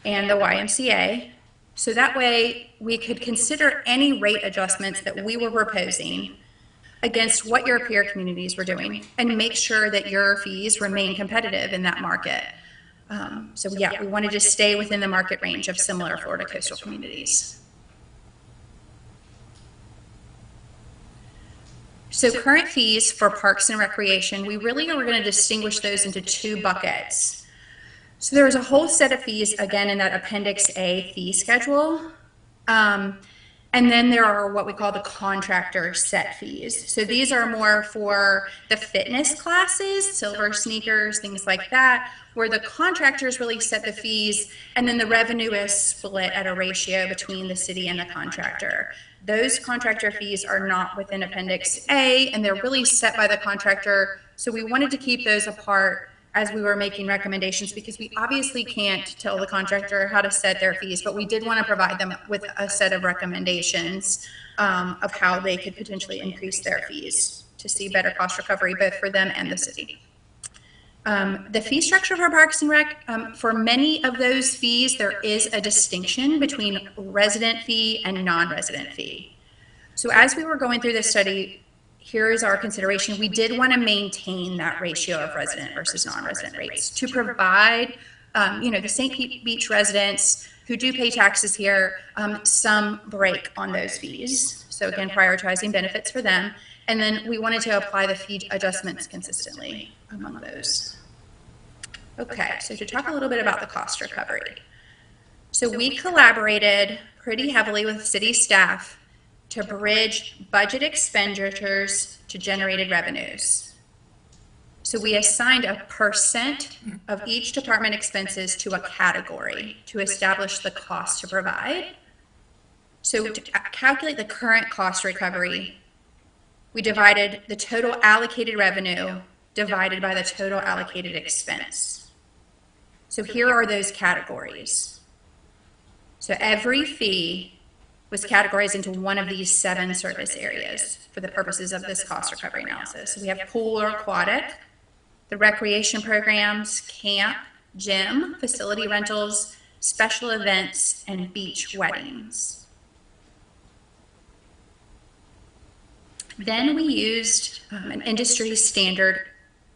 and the YMCA. So that way we could consider any rate adjustments that we were proposing against what your peer communities were doing and make sure that your fees remain competitive in that market. So yeah, we wanted to stay within the market range of similar Florida coastal communities. So current fees for parks and recreation, we really are going to distinguish those into two buckets. So there is a whole set of fees, again, in that Appendix A fee schedule. And then there are what we call the contractor set fees. So these are more for the fitness classes, silver sneakers, things like that, where the contractors really set the fees, and then the revenue is split at a ratio between the city and the contractor. Those contractor fees are not within Appendix A, and they're really set by the contractor. So we wanted to keep those apart as we were making recommendations, because we obviously can't tell the contractor how to set their fees, but we did want to provide them with a set of recommendations of how they could potentially increase their fees to see better cost recovery, both for them and the city. The fee structure for Parks and Rec, for many of those fees, there is a distinction between resident fee and non-resident fee. So as we were going through this study, here is our consideration. We did want to maintain that ratio of resident versus non-resident rates to provide, the St. Pete Beach residents who do pay taxes here some break on those fees. So again, prioritizing benefits for them. And then we wanted to apply the fee adjustments consistently among those. Okay, so to talk a little bit about the cost recovery. So we collaborated pretty heavily with city staff to bridge budget expenditures to generated revenues. So we assigned a percent of each department expenses to a category to establish the cost to provide. So to calculate the current cost recovery, we divided the total allocated revenue divided by the total allocated expense. So here are those categories. So every fee was categorized into one of these 7 service areas for the purposes of this cost recovery analysis. So we have pool or aquatic, the recreation programs, camp, gym, facility rentals, special events, and beach weddings. Then we used an industry standard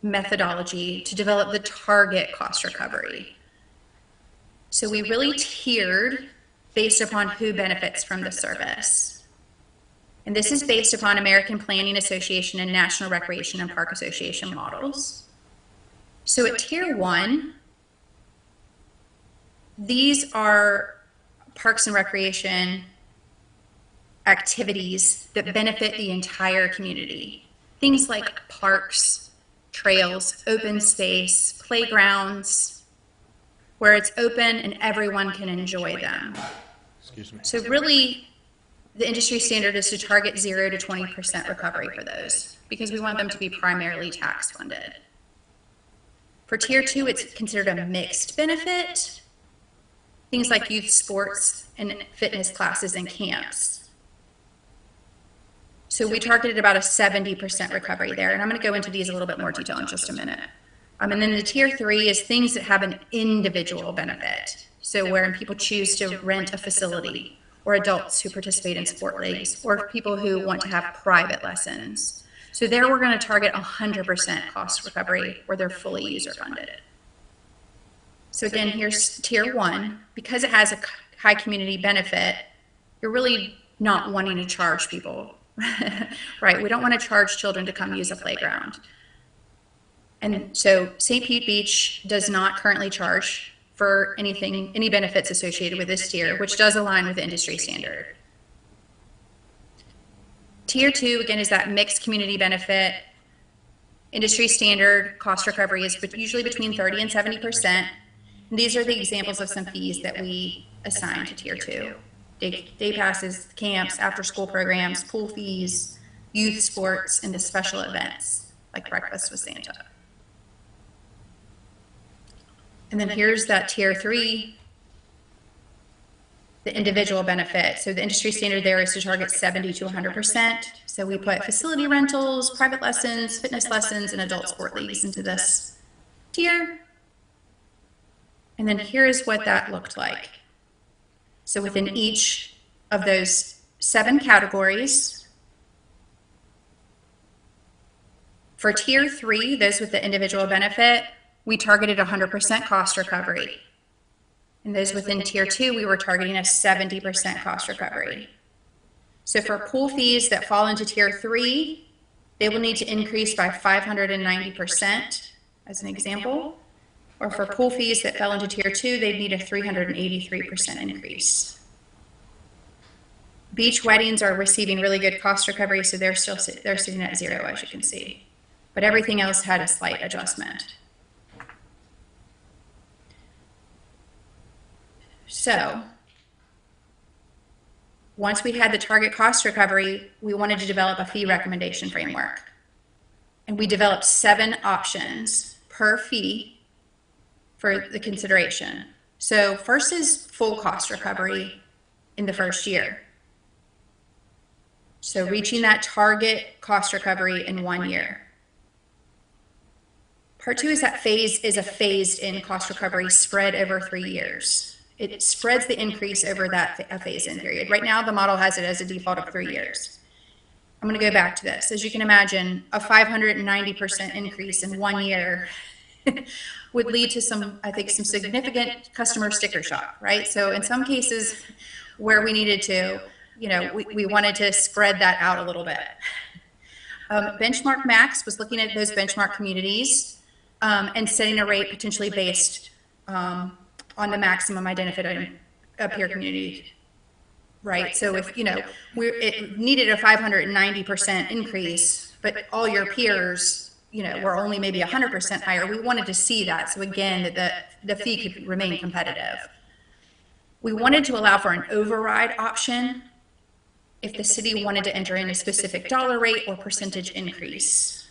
methodology to develop the target cost recovery. So we really tiered based upon who benefits from the service. And this is based upon American Planning Association and National Recreation and Park Association models. So at Tier 1, these are parks and recreation activities that benefit the entire community. Things like parks, trails, open space, playgrounds, where it's open and everyone can enjoy them. Excuse me. So really, the industry standard is to target 0 to 20% recovery for those, because we want them to be primarily tax funded. For Tier 2, it's considered a mixed benefit. Things like youth sports and fitness classes and camps. So we targeted about a 70% recovery there, and I'm going to go into these a little bit more detail in just a minute. And then the Tier 3 is things that have an individual benefit. So where people choose to rent a facility, or adults who participate in sport leagues, or people who want to have private lessons. So there we're going to target 100% cost recovery where they're fully user funded. So again, here's Tier 1. Because it has a high community benefit, you're really not wanting to charge people, right? We don't want to charge children to come use a playground. And so St. Pete Beach does not currently charge for anything, any benefits associated with this tier, which does align with the industry standard. Tier 2, again, is that mixed community benefit. Industry standard cost recovery is usually between 30 and 70%. And these are the examples of some fees that we assign to Tier 2. Day passes, camps, after-school programs, pool fees, youth sports, and the special events, like Breakfast with Santa. And then here's that Tier 3, the individual benefit. So the industry standard there is to target 70 to 100%. So we put facility rentals, private lessons, fitness lessons, and adult sport leagues into this tier. And then here's what that looked like. So within each of those 7 categories, for Tier 3, those with the individual benefit, we targeted 100% cost recovery. And those within Tier 2, we were targeting a 70% cost recovery. So for pool fees that fall into Tier 3, they will need to increase by 590%, as an example. Or for pool fees that fell into Tier 2, they'd need a 383% increase. Beach weddings are receiving really good cost recovery, so they're sitting at 0, as you can see. But everything else had a slight adjustment. So once we had the target cost recovery, we wanted to develop a fee recommendation framework. And we developed 7 options per fee for the consideration. So first is full cost recovery in the first year. So reaching that target cost recovery in 1 year. Part 2 is a phased in cost recovery spread over 3 years. It spreads the increase over that phase-in period. Right now, the model has it as a default of 3 years. I'm going to go back to this. As you can imagine, a 590% increase in 1 year would lead to some significant customer sticker shock, right? So in some cases where we needed to, we wanted to spread that out a little bit. Benchmark Max was looking at those benchmark communities and setting a rate potentially based on the maximum identified peer community, right? So if, it needed a 590% increase, but all your peers, were only maybe 100% higher, we wanted to see that. So again, that the fee could remain competitive. We wanted to allow for an override option if the city wanted to enter in a specific dollar rate or percentage increase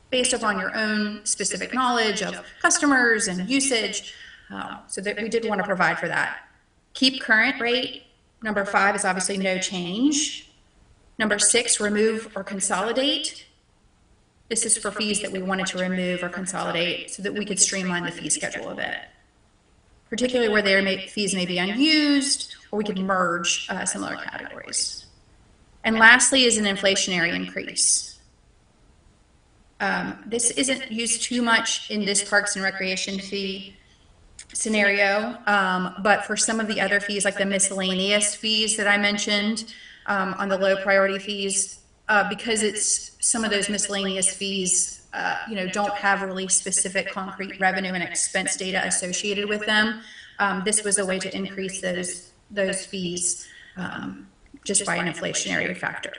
based upon your own specific knowledge of customers and usage. So that we did want to provide for that. Keep current rate. Number 5 is obviously no change. Number 6, remove or consolidate. This is for fees that we wanted to remove or consolidate so that we could streamline the fee schedule a bit, particularly where their fees may be unused, or we could merge similar categories. And lastly is an inflationary increase. This isn't used too much in this Parks and Recreation fee scenario, but for some of the other fees, like the miscellaneous fees that I mentioned on the low priority fees, because it's some of those miscellaneous fees, don't have really specific concrete revenue and expense data associated with them. This was a way to increase those fees just by an inflationary factor.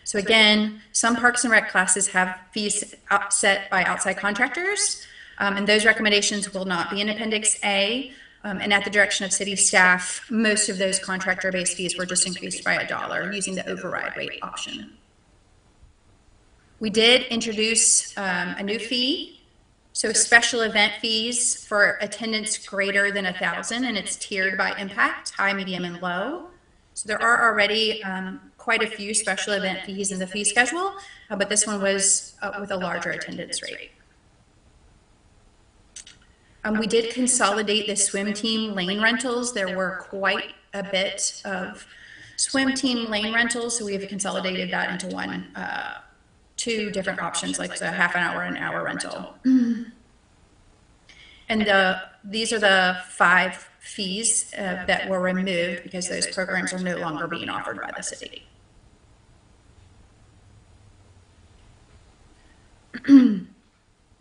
So again, some Parks and Rec classes have fees set by outside contractors, and those recommendations will not be in Appendix A. And at the direction of city staff, most of those contractor-based fees were just increased by $1 using the override rate option. We did introduce a new fee, so special event fees for attendance greater than 1,000, and it's tiered by impact, high, medium, and low. So there are already quite a few special event fees in the fee schedule, but this one was with a larger attendance rate. We did consolidate the swim team lane rentals. There were quite a bit of swim team lane rentals, so we have consolidated that into two different options, like the half an hour and hour rental. And these are the 5 fees that were removed because those programs are no longer being offered by the city.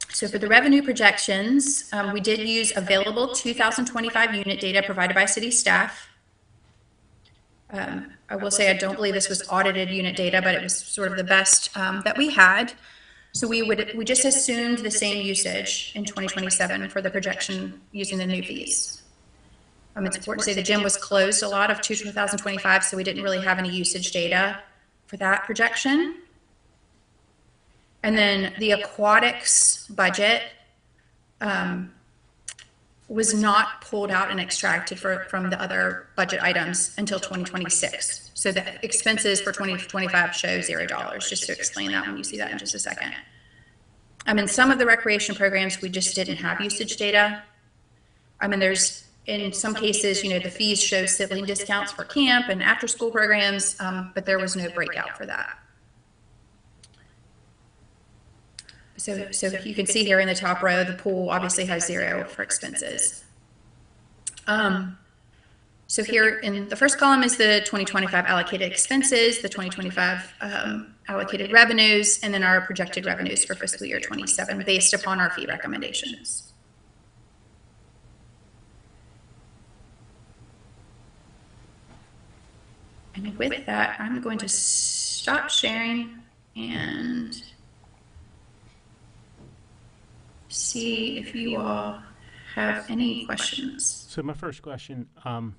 So for the revenue projections, we did use available 2025 unit data provided by city staff. I will say I don't believe this was audited unit data, but it was sort of the best that we had. So we just assumed the same usage in 2027 for the projection using the new fees. It's important to say the gym was closed a lot of 2025, so we didn't really have any usage data for that projection. And then the aquatics budget was not pulled out and extracted from the other budget items until 2026. So the expenses for 2025 show $0, just to explain that when you see that in just a second. In some of the recreation programs, we just didn't have usage data. There's, in some cases, the fees show sibling discounts for camp and after-school programs, but there was no breakout for that. So you can see here in the top row, the pool obviously has 0 for expenses. So here in the first column is the 2025 allocated expenses, the 2025 allocated revenues, and then our projected revenues for fiscal year 27 based upon our fee recommendations. And with that, I'm going to stop sharing and see if you all have any questions. So my first question, I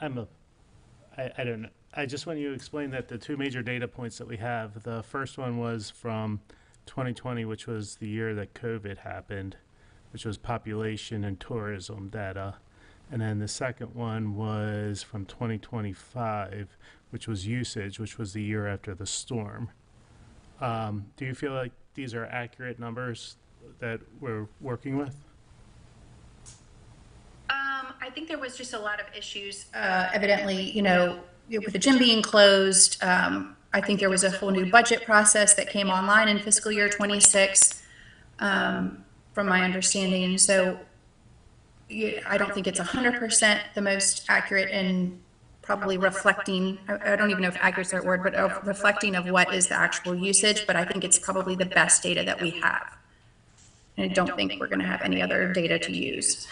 don't know. I just want you to explain that the 2 major data points that we have, the first one was from 2020, which was the year that COVID happened, which was population and tourism data. And then the second one was from 2025, which was usage, which was the year after the storm. Do you feel like these are accurate numbers that we're working with? I think there was just a lot of issues, evidently, with the gym being closed. I think there was a whole new budget process that came online in fiscal year 26, from my understanding. So I don't think it's 100% the most accurate and probably reflecting, I don't even know if accurate is the right word, but reflecting of what is the actual usage, but I think it's probably the best data that we have. And I don't think we're going to have any other data to use.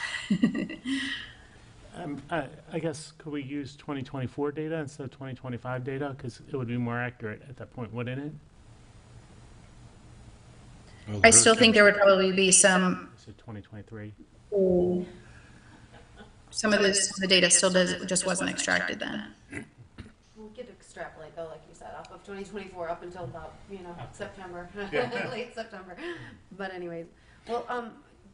I guess, could we use 2024 data instead of 2025 data? Because it would be more accurate at that point, wouldn't it? I still think there would probably be some. Is it 2023? some of the data still just wasn't extracted then. We could extrapolate though, like you said, off of 2024 up until about, September, late September. But anyways, well,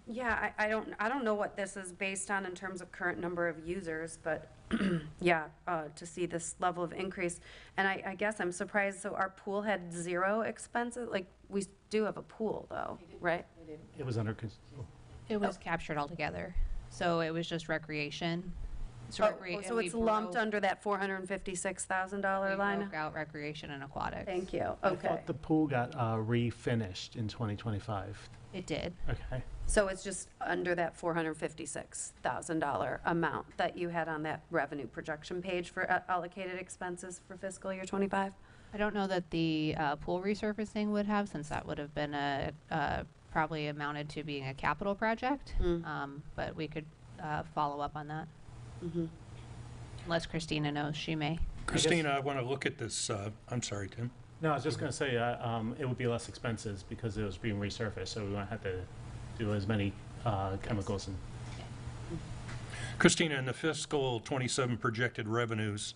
yeah, I don't know what this is based on in terms of current number of users, but yeah, to see this level of increase. And I guess I'm surprised, so our pool had 0 expenses? Like, we do have a pool though, right? It was under, It was captured altogether. So it was just recreation. So it's lumped under that $456,000 line? Broke out recreation and aquatics. Thank you, I okay. thought the pool got refinished in 2025. It did. Okay. So it's just under that $456,000 amount that you had on that revenue projection page for allocated expenses for fiscal year '25? I don't know that the pool resurfacing would have, since that would have been probably amounted to being a capital project. But we could follow up on that. Unless Christina knows, she may. Christina, I want to look at this, I'm sorry, Tim. No, I was just going to say, it would be less expenses because it was being resurfaced, so we won't have to do as many chemicals and. Christina, in the fiscal 27 projected revenues,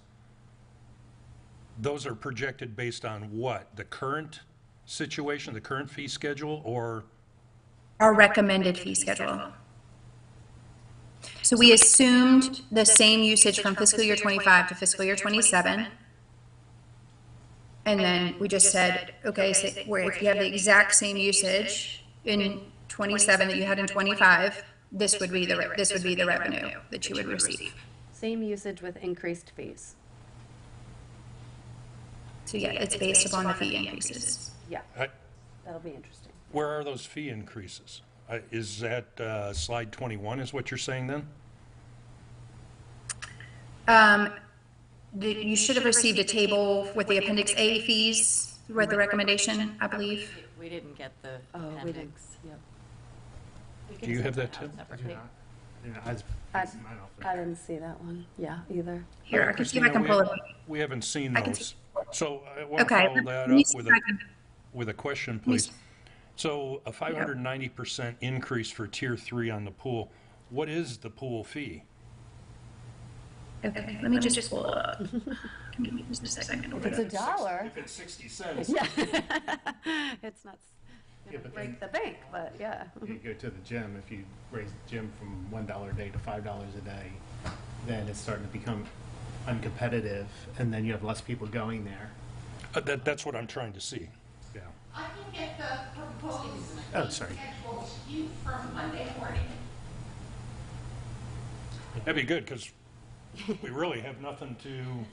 those are projected based on what? The current situation, the current fee schedule, or? Our recommended fee schedule. So we assumed the same usage from fiscal year 25 to fiscal year 27. And then we just said, okay, so where if you have the exact same usage in 27 that you had in 25, this would be the revenue that you would receive. Same usage with increased fees. So yeah, it's based upon the fee increases. Yeah, I- that'll be interesting. Where are those fee increases? Is that slide 21 is what you're saying then? You should have received a table with the Appendix A fees, read the recommendation, I believe. We didn't get the Oh, we didn't, appendix. yep. Do you have that, Tim? Separately. I didn't see that one, yeah, either. Here, I can see if I can pull it up. We haven't seen I can those. So I want to Okay. follow that let me up see with if I can- with a question, please. So a 590% increase for Tier 3 on the pool. What is the pool fee? Okay, let me just pull it up. Give me just a second. It's $1. If it's 60 cents. Yeah. It's not Yeah, gonna but break then- the bank, but yeah. You go to the gym, if you raise the gym from $1 a day to $5 a day, then it's starting to become uncompetitive, and then you have less people going there. That's what I'm trying to see. Yeah. I can get the proposed Oh, sorry. schedule to you for Monday morning. That'd be good, because we really have nothing to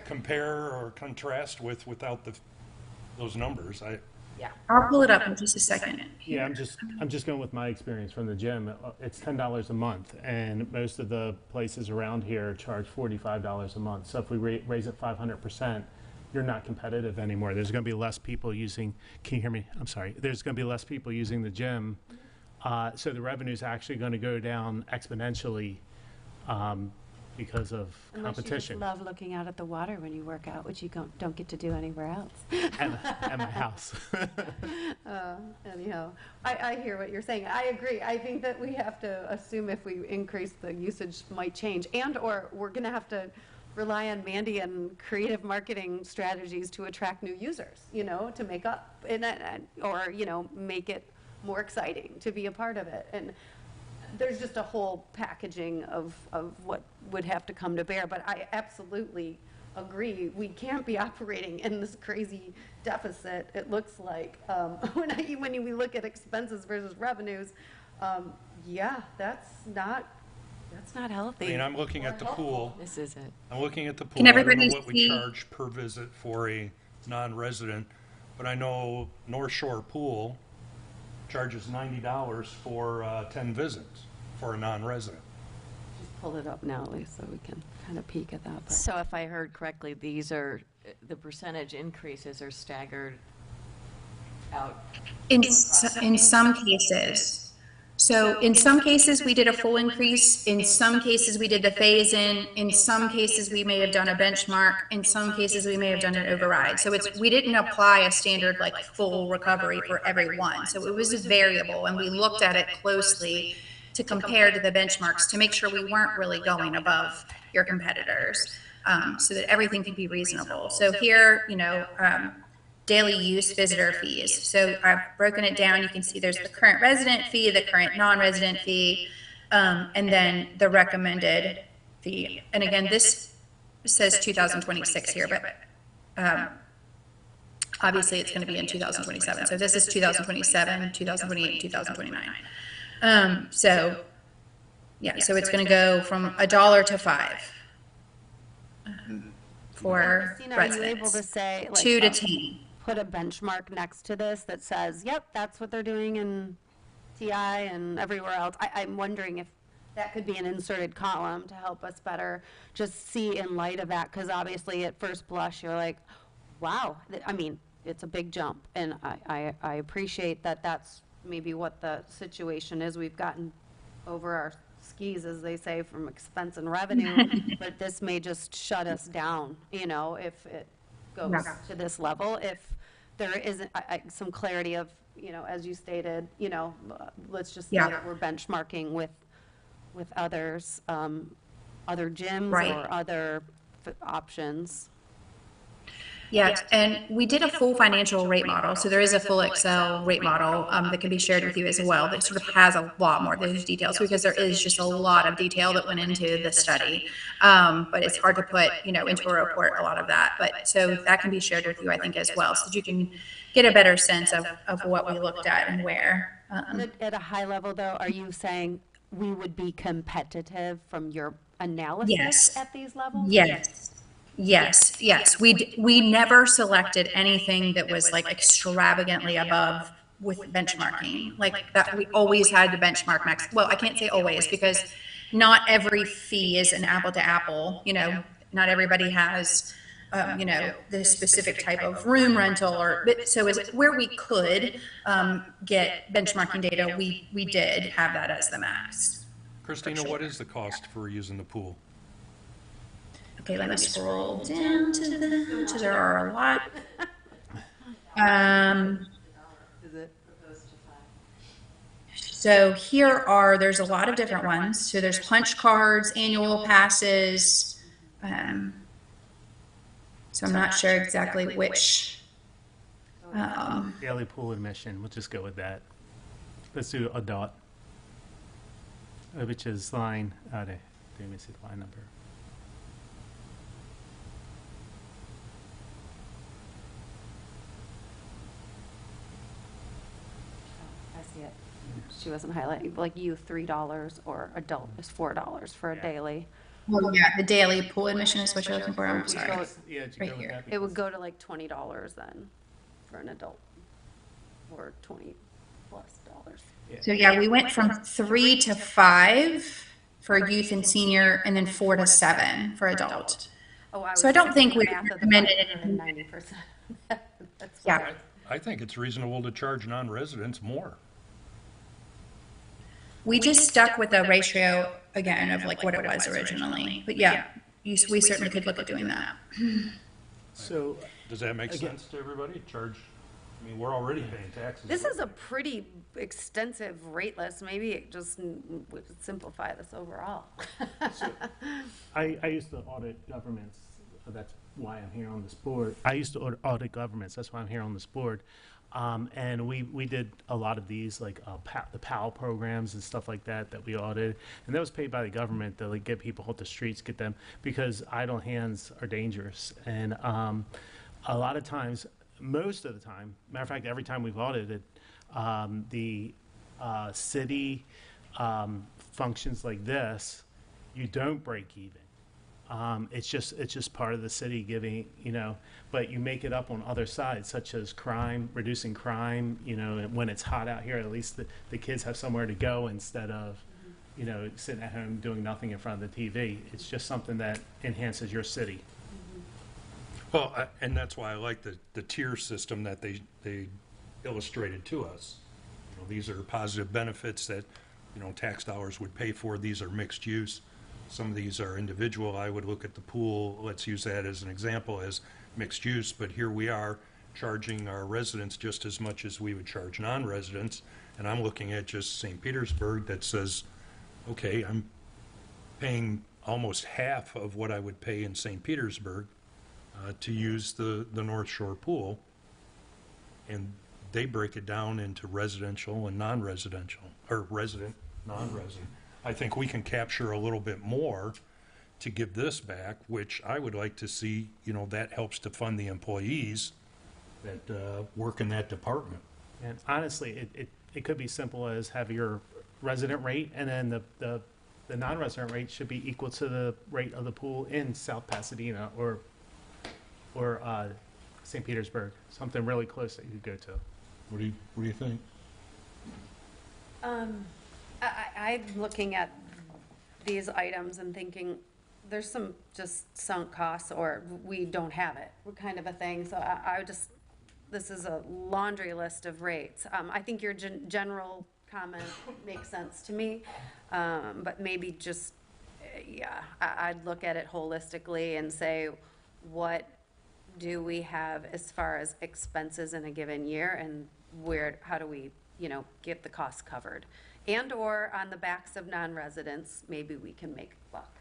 compare or contrast with without those numbers. I'll pull it up in just a second. Yeah, I'm just going with my experience from the gym. It's $10 a month, and most of the places around here charge $45 a month. So if we raise it 500%, you're not competitive anymore. There's going to be less people using. Can you hear me? I'm sorry. There's going to be less people using the gym, so the revenue is actually going to go down exponentially because of Unless you just competition love looking out at the water when you work out, which you don't get to do anywhere else. at my house. Anyhow, I hear what you're saying. I agree. I think that we have to assume if we increase the usage might change, and/or we're going to have to rely on Mandy and creative marketing strategies to attract new users, to make up, or make it more exciting to be a part of it. And there's just a whole packaging of what would have to come to bear. But I absolutely agree. We can't be operating in this crazy deficit, it looks like. When we look at expenses versus revenues, yeah, that's not healthy. I mean, I'm looking at the pool. This is it. I'm looking at the pool. Can I don't know everybody what we see? charge per visit for a non-resident, but I know North Shore Pool charges $90 for 10 visits for a non-resident. Just pull it up now, at least, so we can kind of peek at that. But So if I heard correctly, these are, the percentage increases are staggered out. In some cases. So in some cases, we did a full increase. In some cases, we did a phase in. In some cases, we may have done a benchmark. In some cases, we may have done an override. So we didn't apply a standard full recovery for everyone. So it was variable, and we looked at it closely to compare to the benchmarks to make sure we weren't really going above your competitors, so that everything could be reasonable. So here, daily use visitor fees. So I've broken it down. You can see there's the current resident fee, the current non-resident fee, and then the recommended fee. And again, this says 2026 here, but obviously it's going to be in 2027. So this is 2027, 2028, 2029. So it's going to go from $1 to $5 for Christina, are you able residents. to say, 2 to like, 10. put a benchmark next to this that says, yep, that's what they're doing in TI and everywhere else? I'm wondering if that could be an inserted column to help us better just see in light of that, because obviously at first blush, you're like, wow, I mean, it's a big jump, and I appreciate that that's maybe what the situation is. We've gotten over our skis, as they say, from expense and revenue, but this may just shut us down, if it goes to this level. If there isn't some clarity of, as you stated, let's just say that we're benchmarking with others, other gyms Right. or other options. Yeah, and we did a full financial rate model. So there is a full Excel rate model that can be shared with you as well that sort of has a lot more of those details, because there is just a lot of detail that went into the study. But it's hard to put, into a report, a lot of that. But so that can be shared with you, I think, as well, so that you can get a better sense of what we looked at and where. At a high level, though, are you saying we would be competitive from your analysis Yes. at these levels? Yes. We never selected anything that was like extravagantly above with benchmarking. Like that, we always had the benchmark max. Well, I can't say always, because not every fee is an apple to apple. Not everybody has, the specific type of room rental, but so is where we could get benchmarking data, we did have that as the max. Christina, what is the cost for using the pool? Okay, let me scroll down to there are a lot. So there's a lot of different ones. So there's punch cards, annual passes. So I'm not sure exactly which. Daily pool admission, we'll just go with that. Let's do adult, which is line, let me see the line number. I see it. She wasn't highlighting, like youth $3 or adult is $4 for a daily. Well, yeah, the daily pool admission is what you're looking for. I'm sorry. Yeah, did you Right go with here. that? It would go to like $20 then for an adult, or $20+ dollars. So yeah, we went from 3 to 5 for youth and senior, and then 4 to 7 for adult. Oh, So I don't think we recommended it. it. 90%. That's Yeah. what I think it's reasonable to charge non-residents more. We just stuck with the ratio again of like what it was originally. But yeah, we certainly could look at doing that. So, Does that make sense to everybody? We're already paying taxes. This is a pretty extensive rate list. Maybe it just would simplify this overall. I used to audit governments. That's why I'm here on this board. I used to audit governments. That's why I'm here on this board. And we did a lot of these, like the PAL programs and stuff like that we audited. And that was paid by the government to like get people off the streets, get them, because idle hands are dangerous. And a lot of times, most of the time, matter of fact, every time we've audited, the city functions like this, you don't break even. It's just part of the city giving, but you make it up on other sides, such as crime, reducing crime, and when it's hot out here, at least the kids have somewhere to go instead of, sitting at home doing nothing in front of the TV. It's just something that enhances your city. Well, and that's why I like the tier system that they illustrated to us. These are positive benefits that, tax dollars would pay for. These are mixed use. Some of these are individual. I would look at the pool, let's use that as an example, as mixed use, but here we are charging our residents just as much as we would charge non-residents. And I'm looking at just St. Petersburg that says okay, I'm paying almost half of what I would pay in St. Petersburg to use the North Shore pool, and they break it down into residential and non-residential, or resident, non-resident. I think we can capture a little bit more to give this back, which I would like to see, you know, that helps to fund the employees that work in that department. And honestly, it could be simple as have your resident rate, and then the non-resident rate should be equal to the rate of the pool in South Pasadena or St. Petersburg, something really close that you could go to. What do you think? I'm looking at these items and thinking, there's some just sunk costs, or we don't have it, kind of a thing. So I would just, this is a laundry list of rates. I think your general comment makes sense to me, but maybe just, yeah, I'd look at it holistically and say, what do we have as far as expenses in a given year, and how do we, get the costs covered? And or on the backs of non-residents, maybe we can make a buck.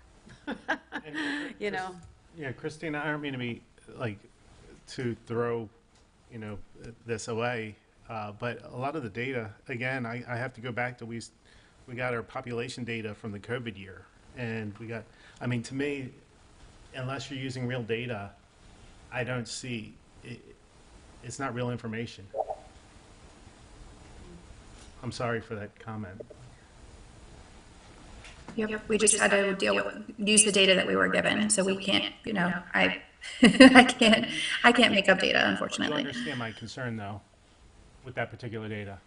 Yeah, Christina, I don't mean to be to throw, this away, but a lot of the data, again, I have to go back to we got our population data from the COVID year, and to me, unless you're using real data, I don't see it. It's not real information. I'm sorry for that comment. Yep, we just had to use the data that we were given, so we can't, I can't make up data, You unfortunately. understand my concern, though, with that particular data?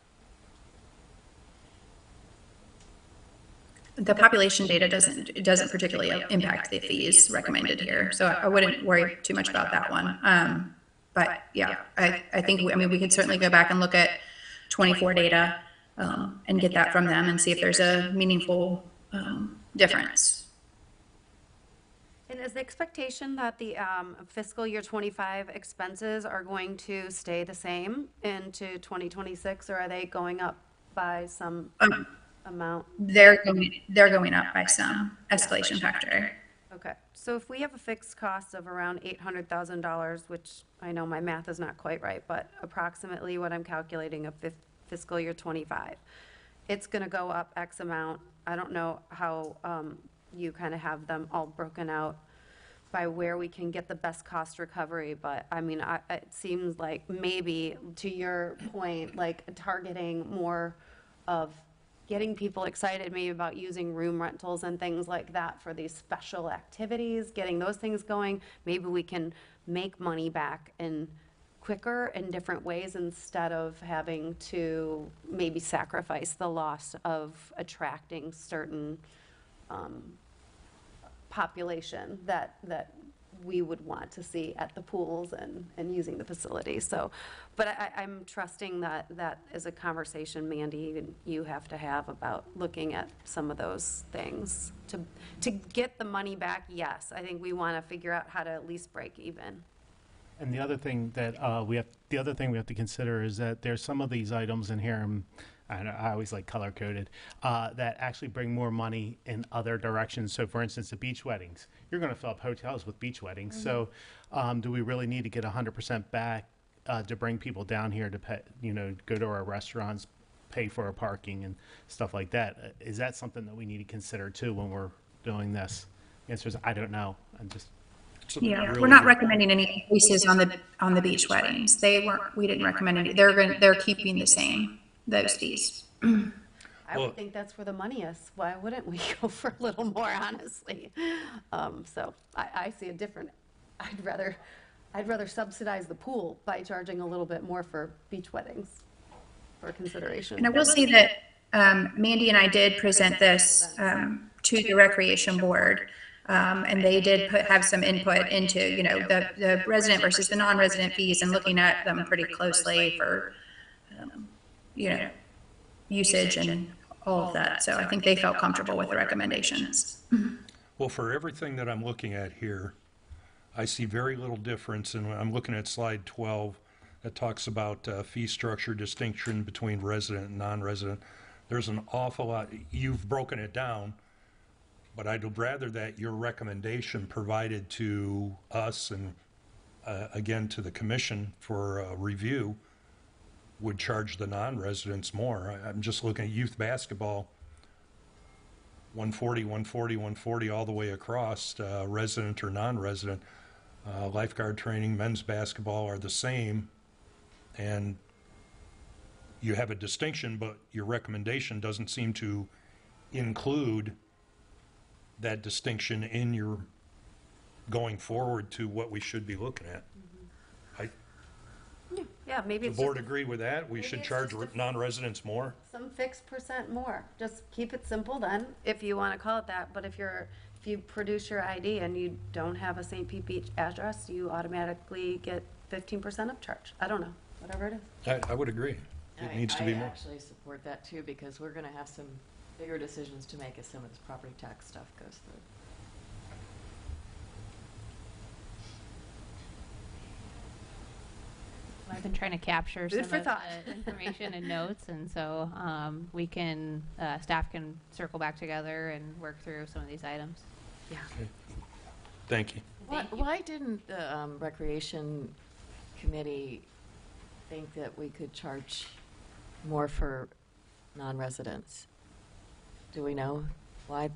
The population data doesn't particularly impact the fees recommended here, so I wouldn't worry too much about that one. But yeah, I think, we could certainly go back and look at 24 data and get that from them and see if there's a meaningful difference. And is the expectation that the fiscal year 25 expenses are going to stay the same into 2026, or are they going up by some amount? They're going up by some escalation factor. Okay, so if we have a fixed cost of around $800,000, which I know my math is not quite right, but approximately what I'm calculating of fiscal year 25, it's going to go up X amount. I don't know how you kind of have them all broken out by where we can get the best cost recovery, but it seems like maybe, to your point, like targeting more of getting people excited maybe about using room rentals and things like that for these special activities, getting those things going. Maybe we can make money back in quicker in different ways instead of having to maybe sacrifice the loss of attracting certain population that we would want to see at the pools and using the facilities. So, but I'm trusting that is a conversation, Mandy, you have to have about looking at some of those things. To get the money back, yes, I think we want to figure out how to at least break even. And the other thing that we have to consider is that there's some of these items in here, and I always like color coded, that actually bring more money in other directions. So, for instance, the beach weddings, you're going to fill up hotels with beach weddings. Mm-hmm. So, do we really need to get 100% back to bring people down here to pay, go to our restaurants, pay for our parking and stuff like that? Is that something that we need to consider too when we're doing this? The answer is I don't know. Yeah, we're not recommending any increases on the beach weddings. We didn't recommend any. They're keeping the same, those fees. I would think that's where the money is. Why wouldn't we go for a little more, honestly? So I see a different, I'd rather subsidize the pool by charging a little bit more for beach weddings for consideration. And I will say that Mandy and I did present this to the Recreation Board. And they did have some input into, the resident versus the non-resident fees and looking at them pretty closely for, usage and all of that. So I think they felt comfortable with the recommendations. Well, for everything that I'm looking at here, I see very little difference. And I'm looking at slide 12 that talks about fee structure distinction between resident and non-resident. there's an awful lot, you've broken it down, but I'd rather that your recommendation provided to us and, again, to the commission for review would charge the non-residents more. I'm just looking at youth basketball, 140, 140, 140 all the way across, resident or non-resident. Lifeguard training, men's basketball are the same, and you have a distinction, but your recommendation doesn't seem to include that distinction in your going forward to what we should be looking at. Yeah, maybe The it's board just agree with that? We should it's charge just a- non-residents more? some fixed percent more. Just keep it simple then, if you want to call it that. But if you produce your ID and you don't have a St. Pete Beach address, you automatically get 15% upcharge. I don't know, whatever it is. I would agree. It needs to be I more. actually support that too, because we're gonna have some bigger decisions to make as some of this property tax stuff goes through. I've been trying to capture Food some for of thought. the information and notes, and so we can, staff can circle back together and work through some of these items. Yeah. Thank you. Why didn't the Recreation Committee think that we could charge more for non-residents? Do we know why,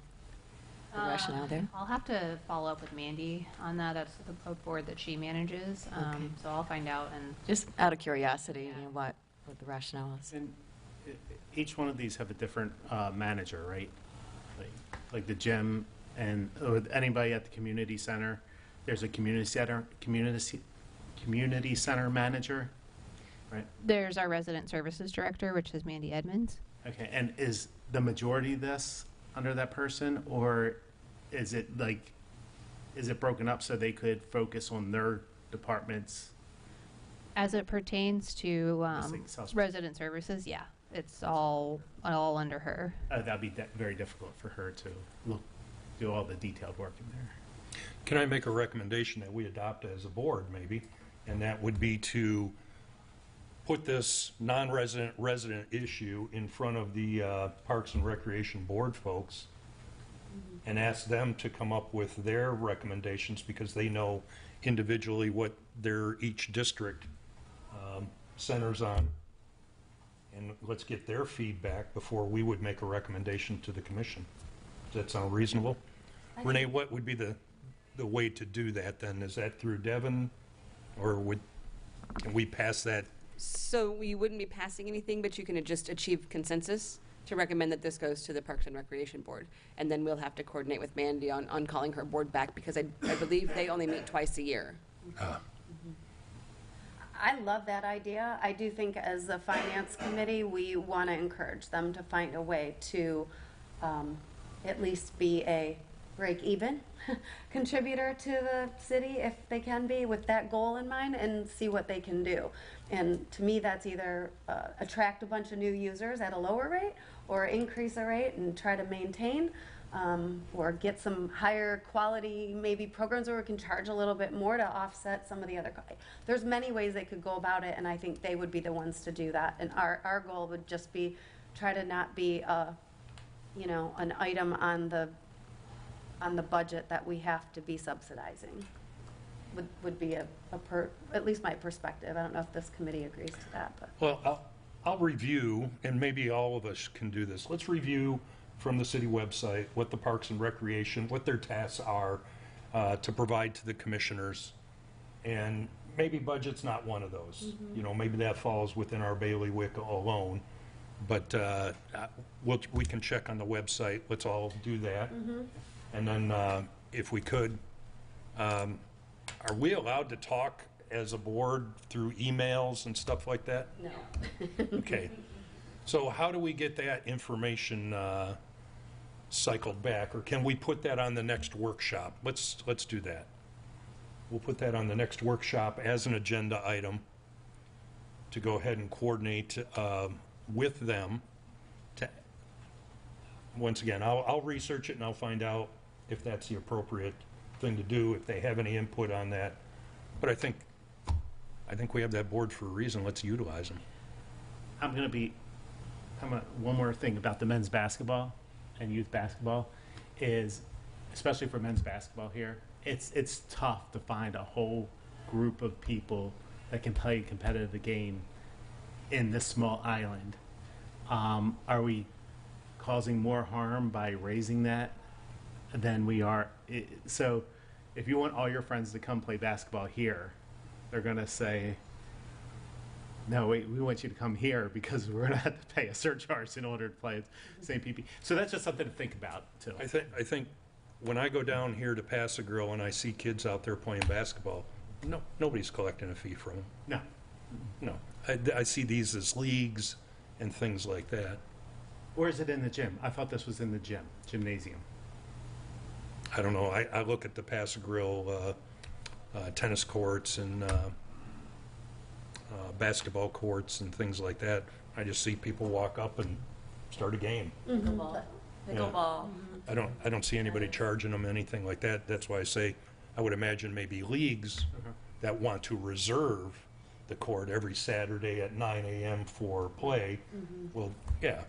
the rationale there? I'll have to follow up with Mandy on that. That's the board that she manages. Okay. So I'll find out and Just out of curiosity, you know, what the rationale is. And each one of these have a different manager, right? Like the gym and with anybody at the community center, there's a community center manager, right? there's our resident services director, which is Mandy Edmonds. Okay, and is the majority of this under that person, or is it broken up so they could focus on their departments? As it pertains to Just like South- resident services, yeah, it's all under her. That'd be very difficult for her to do all the detailed work in there. Can I make a recommendation that we adopt as a board, maybe? And that would be to put this non-resident, resident issue in front of the Parks and Recreation Board folks and ask them to come up with their recommendations, because they know individually what their each district centers on. And let's get their feedback before we would make a recommendation to the commission. Does that sound reasonable? Renee, what would be the way to do that then? Is that through Devon, or can we pass that? So you wouldn't be passing anything, but you can just achieve consensus to recommend that this goes to the Parks and Recreation Board. And then we'll have to coordinate with Mandy on calling her board back, because I believe they only meet twice a year. I love that idea. I do think as the finance committee, we want to encourage them to find a way to at least be a break-even contributor to the city, if they can be, with that goal in mind, and see what they can do. And to me, that's either attract a bunch of new users at a lower rate, or increase the rate and try to maintain, or get some higher quality, maybe programs where we can charge a little bit more to offset some of the other. There's many ways they could go about it, and I think they would be the ones to do that. And our goal would just be try to not be an item on the budget that we have to be subsidizing. Would be at least my perspective. I don't know if this committee agrees to that, but. Well, I'll review, and maybe all of us can do this. Let's review from the city website what the Parks and Recreation, what their tasks are to provide to the commissioners. And maybe budget's not one of those. You know, maybe that falls within our bailiwick alone. But we can check on the website. Let's all do that. And then if we could, are we allowed to talk as a board through emails and stuff like that? No. Okay. So how do we get that information cycled back? Or can we put that on the next workshop? Let's do that. We'll put that on the next workshop as an agenda item to go ahead and coordinate with them. Once again, I'll research it and I'll find out if that's the appropriate thing to do, if they have any input on that. But I think we have that board for a reason. Let's utilize them. I'm going to be one more thing about the men's basketball and youth basketball is, especially for men's basketball here, it's tough to find a whole group of people that can play competitive game in this small island. Are we causing more harm by raising that than we are? So if you want all your friends to come play basketball here, they're going to say, no, we want you to come here because we're going to have to pay a surcharge in order to play at St. PP. So that's just something to think about, too. I think when I go down here to Pass a Grill and I see kids out there playing basketball, nobody's collecting a fee from them. No. No. I see these as leagues and things like that. Or is it in the gym? I thought this was in the gymnasium. I don't know. I look at the Pass a Grill tennis courts and basketball courts and things like that. I just see people walk up and start a game. Pickleball. Pickleball. I don't see anybody charging them anything like that. That's why I say I would imagine maybe leagues that want to reserve the court every Saturday at 9 a.m. for play. Well, yeah.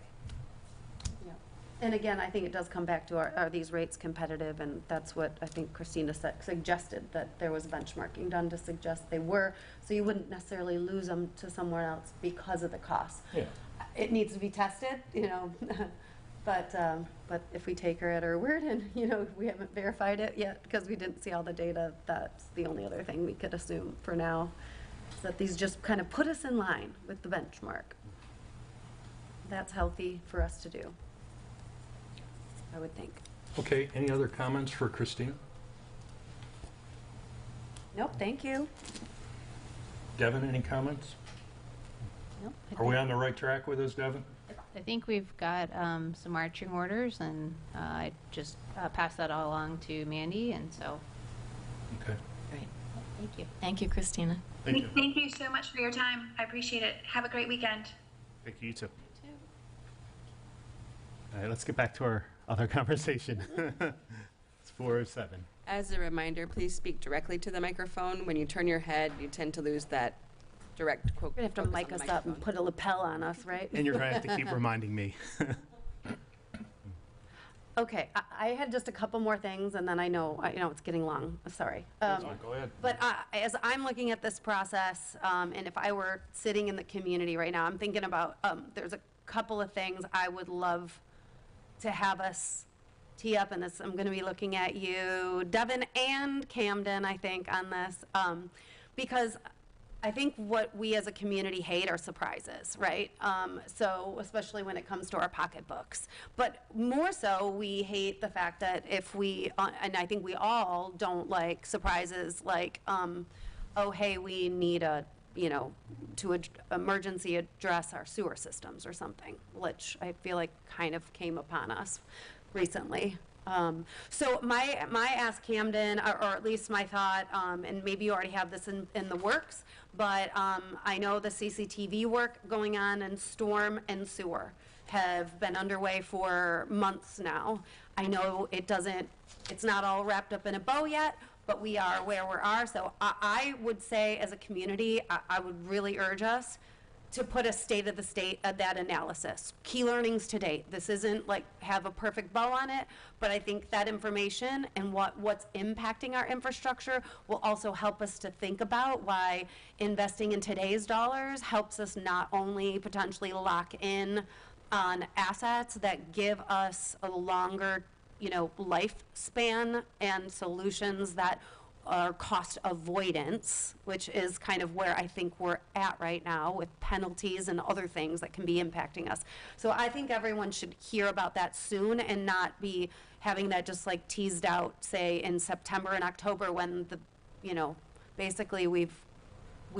And again, I think it does come back to are these rates competitive? And that's what I think Christina suggested, that there was benchmarking done to suggest they were, so you wouldn't necessarily lose them to somewhere else because of the cost. Yeah. It needs to be tested, but if we take her at her word and, we haven't verified it yet because we didn't see all the data, that's the only other thing we could assume for now, is that these just kind of put us in line with the benchmark. That's healthy for us to do, I would think. Okay, any other comments for Christina? Nope, thank you. Devin, any comments? Nope, Are we on the right track with this, Devin? I think we've got some marching orders, and I just passed that all along to Mandy, and so, Okay. Great. thank you. Thank you, Christina. Thank you. Thank you so much for your time. I appreciate it. Have a great weekend. Thank you, you too. All right, let's get back to our other conversation. It's 4:07. As a reminder, please speak directly to the microphone. When you turn your head, you tend to lose that direct quote. We're gonna have to mic us up and put a lapel on us, right? And you're going to have to keep reminding me. Okay, I had just a couple more things, and then I know it's getting long. Sorry. Go ahead. But as I'm looking at this process, and if I were sitting in the community right now, I'm thinking about, there's a couple of things I would love to have us tee up, and this, I'm going to be looking at you, Devin and Camden, I think, on this, because I think what we as a community hate are surprises, right? So especially when it comes to our pocketbooks. But more so, we hate the fact that if we, and I think we all don't like surprises like, oh, hey, we need to emergency address our sewer systems or something, which I feel like kind of came upon us recently. So my ask Camden, or at least my thought, and maybe you already have this in the works, but I know the CCTV work going on in storm and sewer have been underway for months now. I know it's not all wrapped up in a bow yet, but we are where we are. So I would say as a community, I would really urge us to put a state of the state of that analysis. Key learnings to date. This isn't like have a perfect bow on it, but I think that information and what's impacting our infrastructure will also help us to think about why investing in today's dollars helps us not only potentially lock in on assets that give us a longer lifespan and solutions that are cost avoidance, which is kind of where I think we're at right now with penalties and other things that can be impacting us. So I think everyone should hear about that soon and not be having that just like teased out, say in September and October when basically we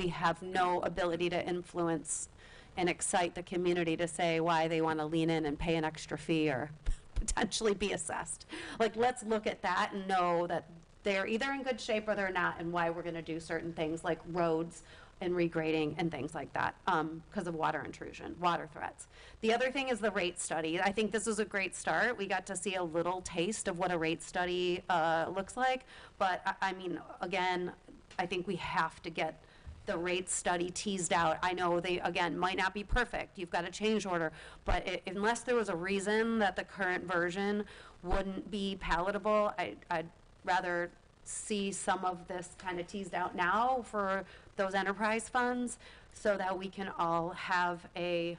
have no ability to influence and excite the community to say why they want to lean in and pay an extra fee or potentially be assessed. Like, let's look at that and know that they're either in good shape or they're not, and why we're going to do certain things like roads and regrading and things like that because of water intrusion, water threats. The other thing is the rate study. I think this was a great start. We got to see a little taste of what a rate study looks like, but I mean, again, I think we have to get the rate study teased out. I know they, again, might not be perfect. You've got a change order. But unless there was a reason that the current version wouldn't be palatable, I'd rather see some of this kind of teased out now for those enterprise funds so that we can all have a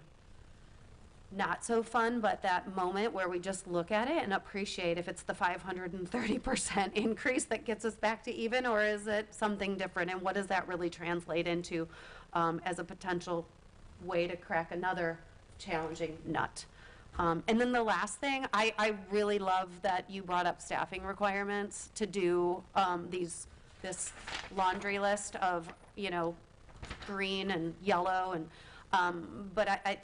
not so fun, but that moment where we just look at it and appreciate if it's the 530% increase that gets us back to even, or is it something different, and what does that really translate into as a potential way to crack another challenging nut. And then the last thing, I really love that you brought up staffing requirements to do this laundry list of, you know, green and yellow, and but I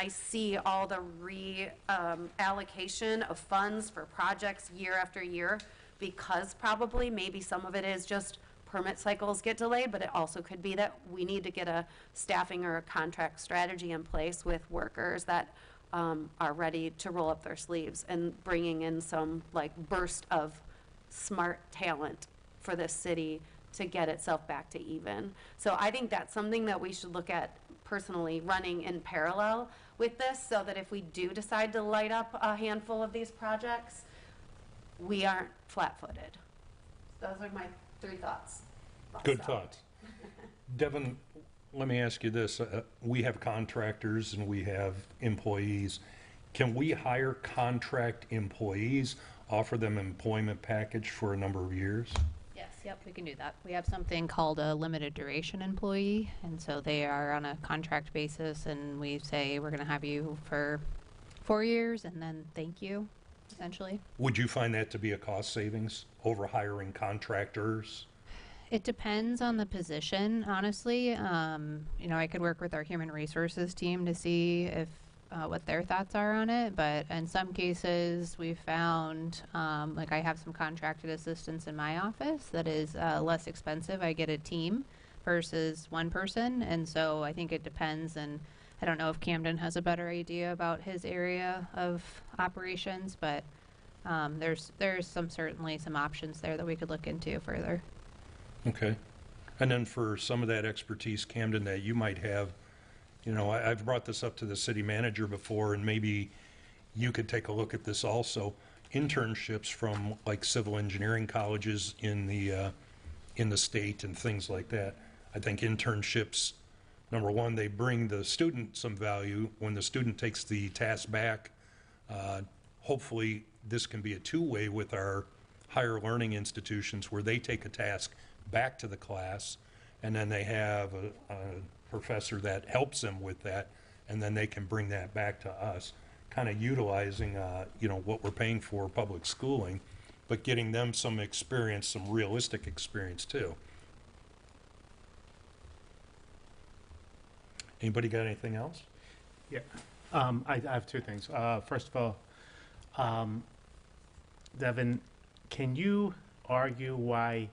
see all the reallocation of funds for projects year after year, because probably maybe some of it is just permit cycles get delayed, but it also could be that we need to get a staffing or a contract strategy in place with workers that are ready to roll up their sleeves and bringing in some like burst of smart talent for this city to get itself back to even. So I think that's something that we should look at personally running in parallel with this, so that if we do decide to light up a handful of these projects, we aren't flat-footed. Those are my 3 thoughts. Good thoughts. Devin, let me ask you this. We have contractors and we have employees. Can we hire contract employees, offer them employment package for a number of years? Yes, yep, we can do that. We have something called a limited duration employee, and so they are on a contract basis, and we say we're going to have you for 4 years, and then thank you, essentially. Would you find that to be a cost savings over hiring contractors? It depends on the position, honestly. You know, I could work with our human resources team to see if what their thoughts are on it, but in some cases we've found, like I have some contracted assistants in my office that is less expensive. I get a team versus one person, and so I think it depends, and I don't know if Camden has a better idea about his area of operations, but there's certainly some options there that we could look into further. Okay. And then for some of that expertise, Camden, that you might have, you know, I've brought this up to the city manager before, and maybe you could take a look at this also. Internships from like civil engineering colleges in the state and things like that. I think internships, number one, they bring the student some value. When the student takes the task back, hopefully this can be a two-way with our higher learning institutions, where they take a task back to the class, and then they have a professor that helps them with that, and then they can bring that back to us, kind of utilizing you know, what we're paying for public schooling, but getting them some experience, some realistic experience too. Anybody got anything else? Yeah, I have 2 things. First of all, Devin, can you argue why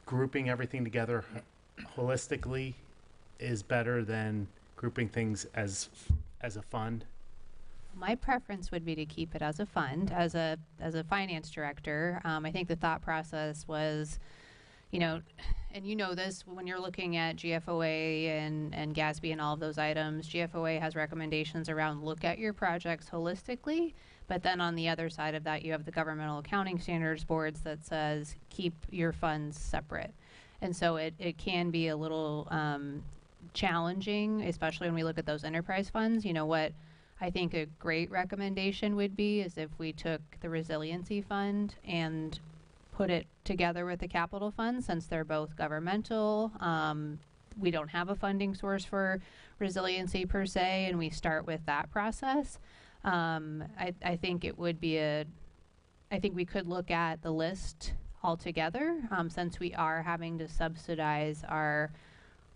grouping everything together holistically is better than grouping things as a fund? My preference would be to keep it as a fund. As a finance director, I think the thought process was, you know, and you know this, when you're looking at GFOA and GASB and all of those items, GFOA has recommendations around look at your projects holistically, but then on the other side of that, you have the governmental accounting standards boards that says keep your funds separate. And so it can be a little challenging, especially when we look at those enterprise funds. You know, what I think a great recommendation would be is if we took the resiliency fund and put it together with the capital fund, since they're both governmental. We don't have a funding source for resiliency per se, and we start with that process. I think it would be I think we could look at the list altogether, since we are having to subsidize our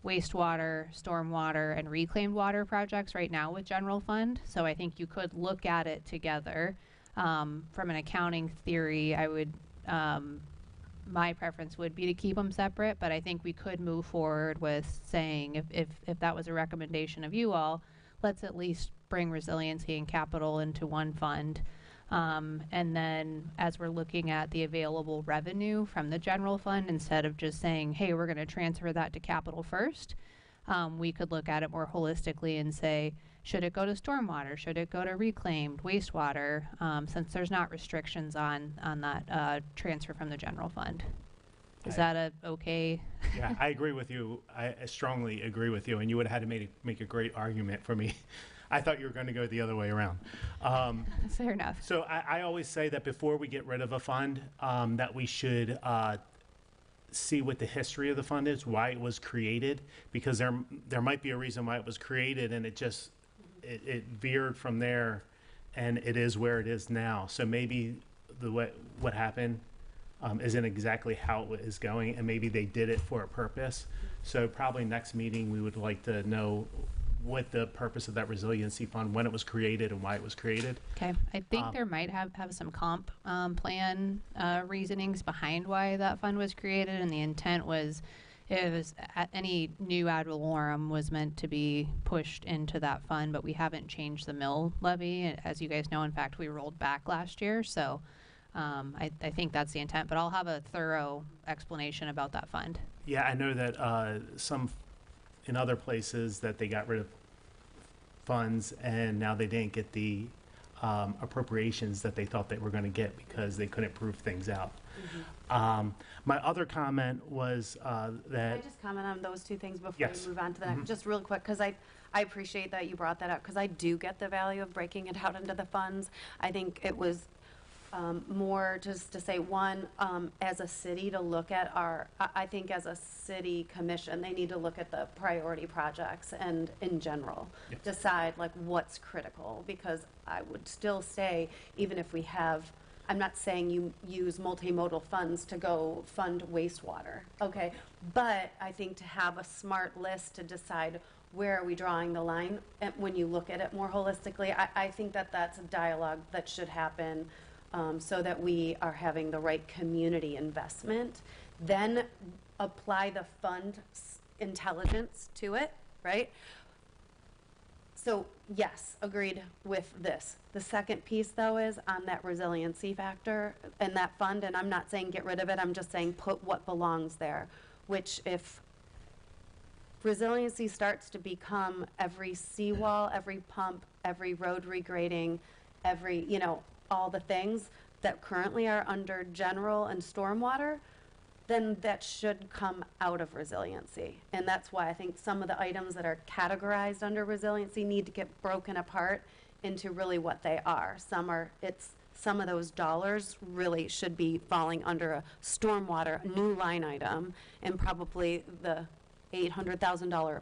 wastewater, stormwater, and reclaimed water projects right now with general fund. So I think you could look at it together. From an accounting theory, I would, my preference would be to keep them separate, but I think we could move forward with saying, if that was a recommendation of you all, let's at least bring resiliency and capital into one fund. And then as we're looking at the available revenue from the general fund, instead of just saying, hey, we're going to transfer that to capital first, we could look at it more holistically and say, should it go to stormwater? Should it go to reclaimed wastewater? Since there's not restrictions on that transfer from the general fund. Is that a okay? Yeah, I agree with you. I strongly agree with you, and you would have had to make a great argument for me. I thought you were going to go the other way around. Fair enough. So I always say that before we get rid of a fund, that we should see what the history of the fund is, why it was created, because there might be a reason why it was created, and it veered from there, and it is where it is now. So maybe what happened isn't exactly how it is going, and maybe they did it for a purpose. So probably next meeting we would like to know what the purpose of that resiliency fund, when it was created and why it was created. Okay, I think there might have some comp plan reasonings behind why that fund was created, and the intent was any new ad valorem was meant to be pushed into that fund, but we haven't changed the mill levy. As you guys know, in fact, we rolled back last year, so I think that's the intent, but I'll have a thorough explanation about that fund. Yeah, I know that some in other places that they got rid of funds and now they didn't get the appropriations that they thought they were going to get because they couldn't prove things out. My other comment was Can that I just comment on those two things before Yes. we move on to the next? Just real quick, because I appreciate that you brought that up, because I do get the value of breaking it out into the funds. I think it was more just to say, one, as a city to look at I think as a city commission, they need to look at the priority projects and in general, decide like what's critical, because I would still say, even if we have, I'm not saying you use multimodal funds to go fund wastewater, okay? But I think to have a smart list to decide where are we drawing the line, and when you look at it more holistically, I think that that's a dialogue that should happen so that we are having the right community investment. Then apply the fund intelligence to it, right? So yes, agreed with this. The second piece, though, is on that resiliency factor and that fund, and I'm not saying get rid of it, I'm just saying put what belongs there, which if resiliency starts to become every seawall, every pump, every road regrading, every, all the things that currently are under general and stormwater, then that should come out of resiliency. And that's why I think some of the items that are categorized under resiliency need to get broken apart into really what they are. Some of those dollars really should be falling under a stormwater new line item, and probably the $800,000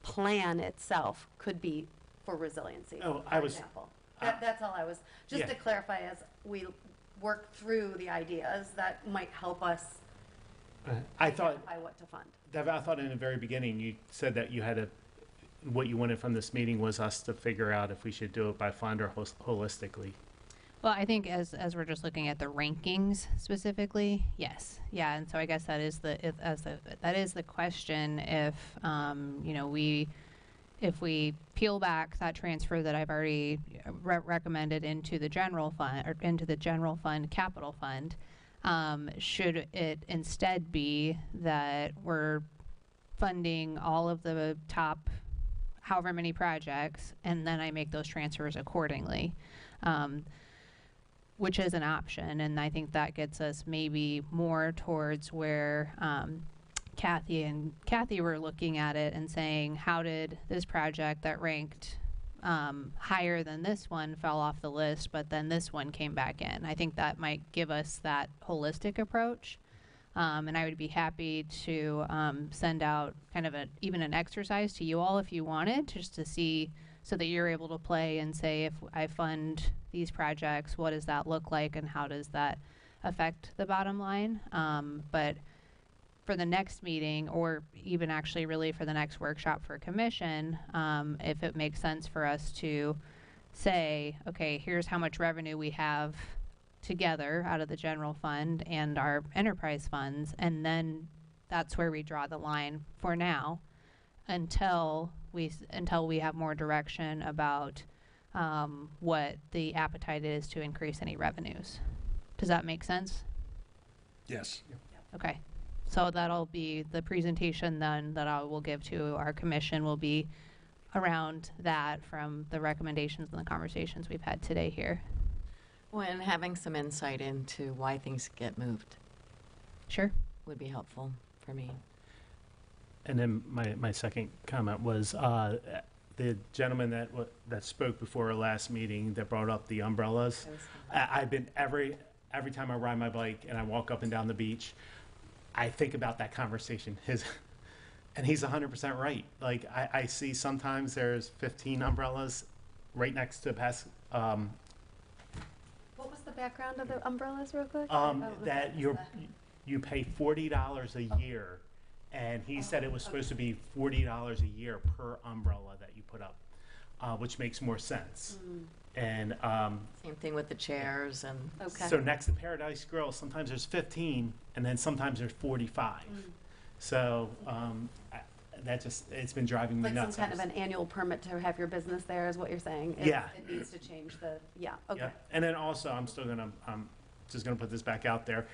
plan itself could be for resiliency, Oh, for example. That's all I was, just to clarify, as we work through the ideas, that might help us I thought identify what to fund. I thought in the very beginning you said that you had what you wanted from this meeting was us to figure out if we should do it by fund or holistically. Well, I think as we're just looking at the rankings specifically, yes, yeah, and so I guess that is the question. If we peel back that transfer that I've already recommended into the general fund or into the general fund capital fund, should it instead be that we're funding all of the top however many projects, and then I make those transfers accordingly? Which is an option, and I think that gets us maybe more towards where Kathy were looking at it and saying, how did this project that ranked higher than this one fell off the list, but then this one came back in? I think that might give us that holistic approach, and I would be happy to send out kind of even an exercise to you all if you wanted, just to see, so that you're able to play and say, if I fund these projects, what does that look like and how does that affect the bottom line? But for the next meeting, or even actually really for the next workshop for commission, if it makes sense for us to say, okay, here's how much revenue we have together out of the general fund and our enterprise funds, and then that's where we draw the line for now until we have more direction about what the appetite is to increase any revenues. Does that make sense? Yes. Okay. So that'll be the presentation then that I will give to our commission will be around that from the recommendations and the conversations we've had today here. When having some insight into why things get moved Sure. would be helpful for me. And then my second comment was the gentleman that spoke before our last meeting that brought up the umbrellas. I've been every time I ride my bike and I walk up and down the beach, I think about that conversation. And he's 100% right. Like I see sometimes there's 15 umbrellas right next to past. What was the background of the umbrellas, real quick? That you pay $40 a year, and he said it was supposed to be $40 a year per umbrella that you put up, which makes more sense. And Same thing with the chairs and. Okay. so next to Paradise Grill, sometimes there's 15, and then sometimes there's 45. So it's been driving me Like some nuts. kind of an annual permit to have your business there is what you're saying? Yeah. It needs to change okay. Yeah. And then also, I'm just gonna put this back out there.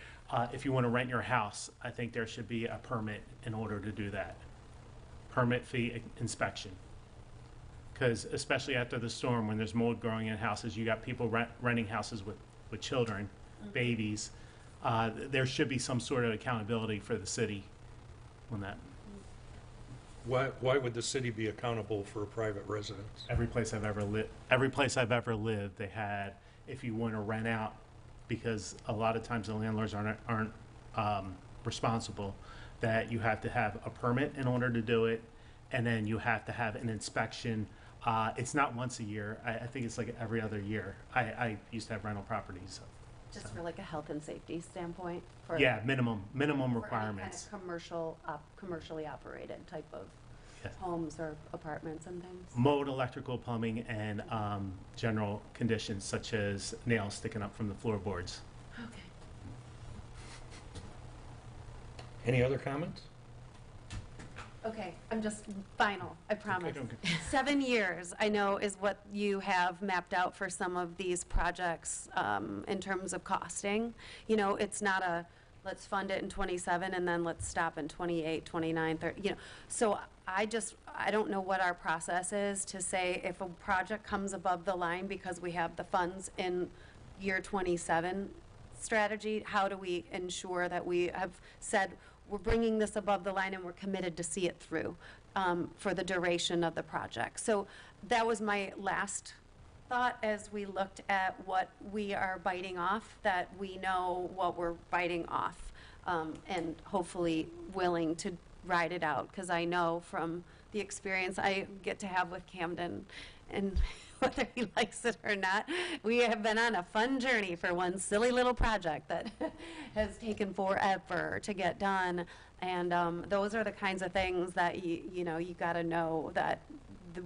If you want to rent your house, I think there should be a permit in order to do that. Permit fee inspection. Because especially after the storm, when there's mold growing in houses, you got people renting houses with children, babies. There should be some sort of accountability for the city on that. Why would the city be accountable for a private residence? Every place I've ever lived, they had, if you want to rent out, because a lot of times the landlords aren't responsible, that you have to have a permit in order to do it, and then you have to have an inspection. It's not once a year. I think it's like every other year. I used to have rental properties. Just for like a health and safety standpoint? Yeah, minimum For any kind requirements. of commercially operated type of Yeah. homes or apartments and things? Mode, electrical, plumbing, and general conditions such as nails sticking up from the floorboards. Okay. Any other comments? Okay, I'm just final, I promise. Okay. 7 years, I know, is what you have mapped out for some of these projects in terms of costing. You know, it's not a, let's fund it in 27 and then let's stop in 28, 29, 30, you know. So I don't know what our process is to say if a project comes above the line because we have the funds in year 27 strategy, how do we ensure that we have said, we're bringing this above the line and we're committed to see it through for the duration of the project. So that was my last thought as we looked at what we are biting off, that we know what we're biting off and hopefully willing to ride it out. Because I know from the experience I get to have with Camden and whether he likes it or not, we have been on a fun journey for one silly little project that has taken forever to get done. And those are the kinds of things that you got to know that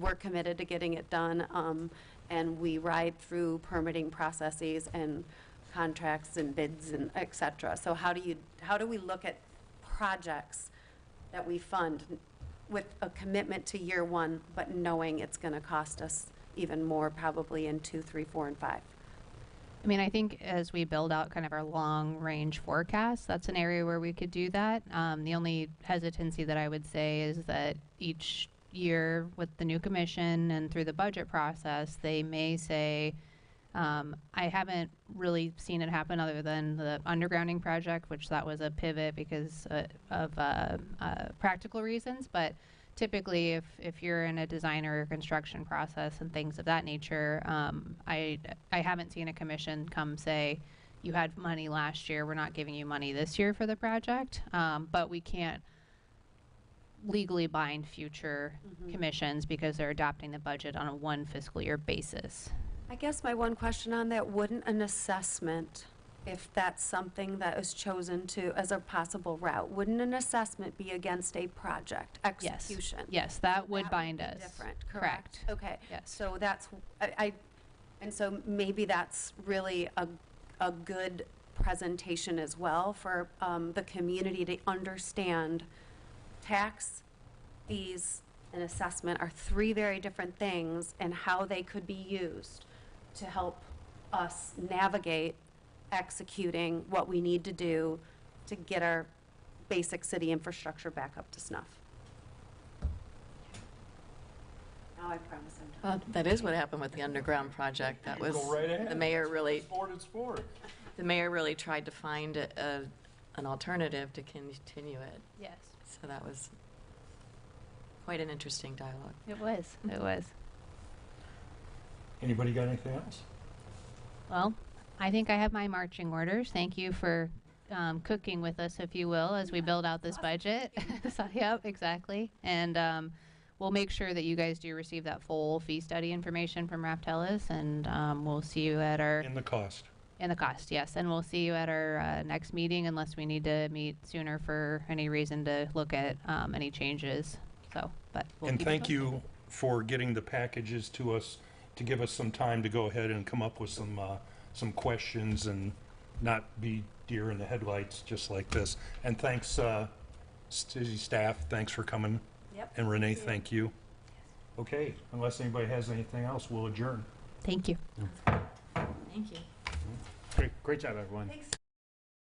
we're committed to getting it done. And we ride through permitting processes and contracts and bids and et cetera. So how do we look at projects that we fund with a commitment to year one, but knowing it's going to cost us even more probably in 2, 3, 4, and 5. I mean, I think as we build out kind of our long-range forecast, that's an area where we could do that. The only hesitancy that I would say is that each year with the new commission and through the budget process, they may say, I haven't really seen it happen other than the undergrounding project, which that was a pivot because of practical reasons, but typically, if you're in a design or construction process and things of that nature, I haven't seen a commission come say, you had money last year, we're not giving you money this year for the project, but we can't legally bind future commissions because they're adopting the budget on a one fiscal year basis. I guess my one question on that, wouldn't an assessment, if that's something that is chosen to as a possible route, wouldn't an assessment be against a project execution? Yes, that would That bind be us. different, Correct. Okay. Yes. So that's, and so maybe that's really a good presentation as well for the community to understand tax fees and assessment are three very different things, and how they could be used to help us navigate executing what we need to do to get our basic city infrastructure back up to snuff. Now I promise I'm done. Well, that is what happened with the underground project. That was, Go right ahead. the mayor really, Sport is sport. the mayor really tried to find an alternative to continue it. Yes. So that was quite an interesting dialogue. It was, it was. Anybody got anything else? Well, I think I have my marching orders. Thank you for cooking with us, if you will, as we build out this budget. So, yep, exactly. And we'll make sure that you guys do receive that full fee study information from Raftellus, and we'll see you at our, In the cost. in the cost, yes. And we'll see you at our next meeting, unless we need to meet sooner for any reason to look at any changes. So, but we'll And keep thank posted. you for getting the packages to us, to give us some time to go ahead and come up with some questions and not be deer in the headlights just like this. And thanks, city staff, thanks for coming. Yep. And Renee, thank you. Okay, unless anybody has anything else, we'll adjourn. Thank you. Thank you. Great job, everyone.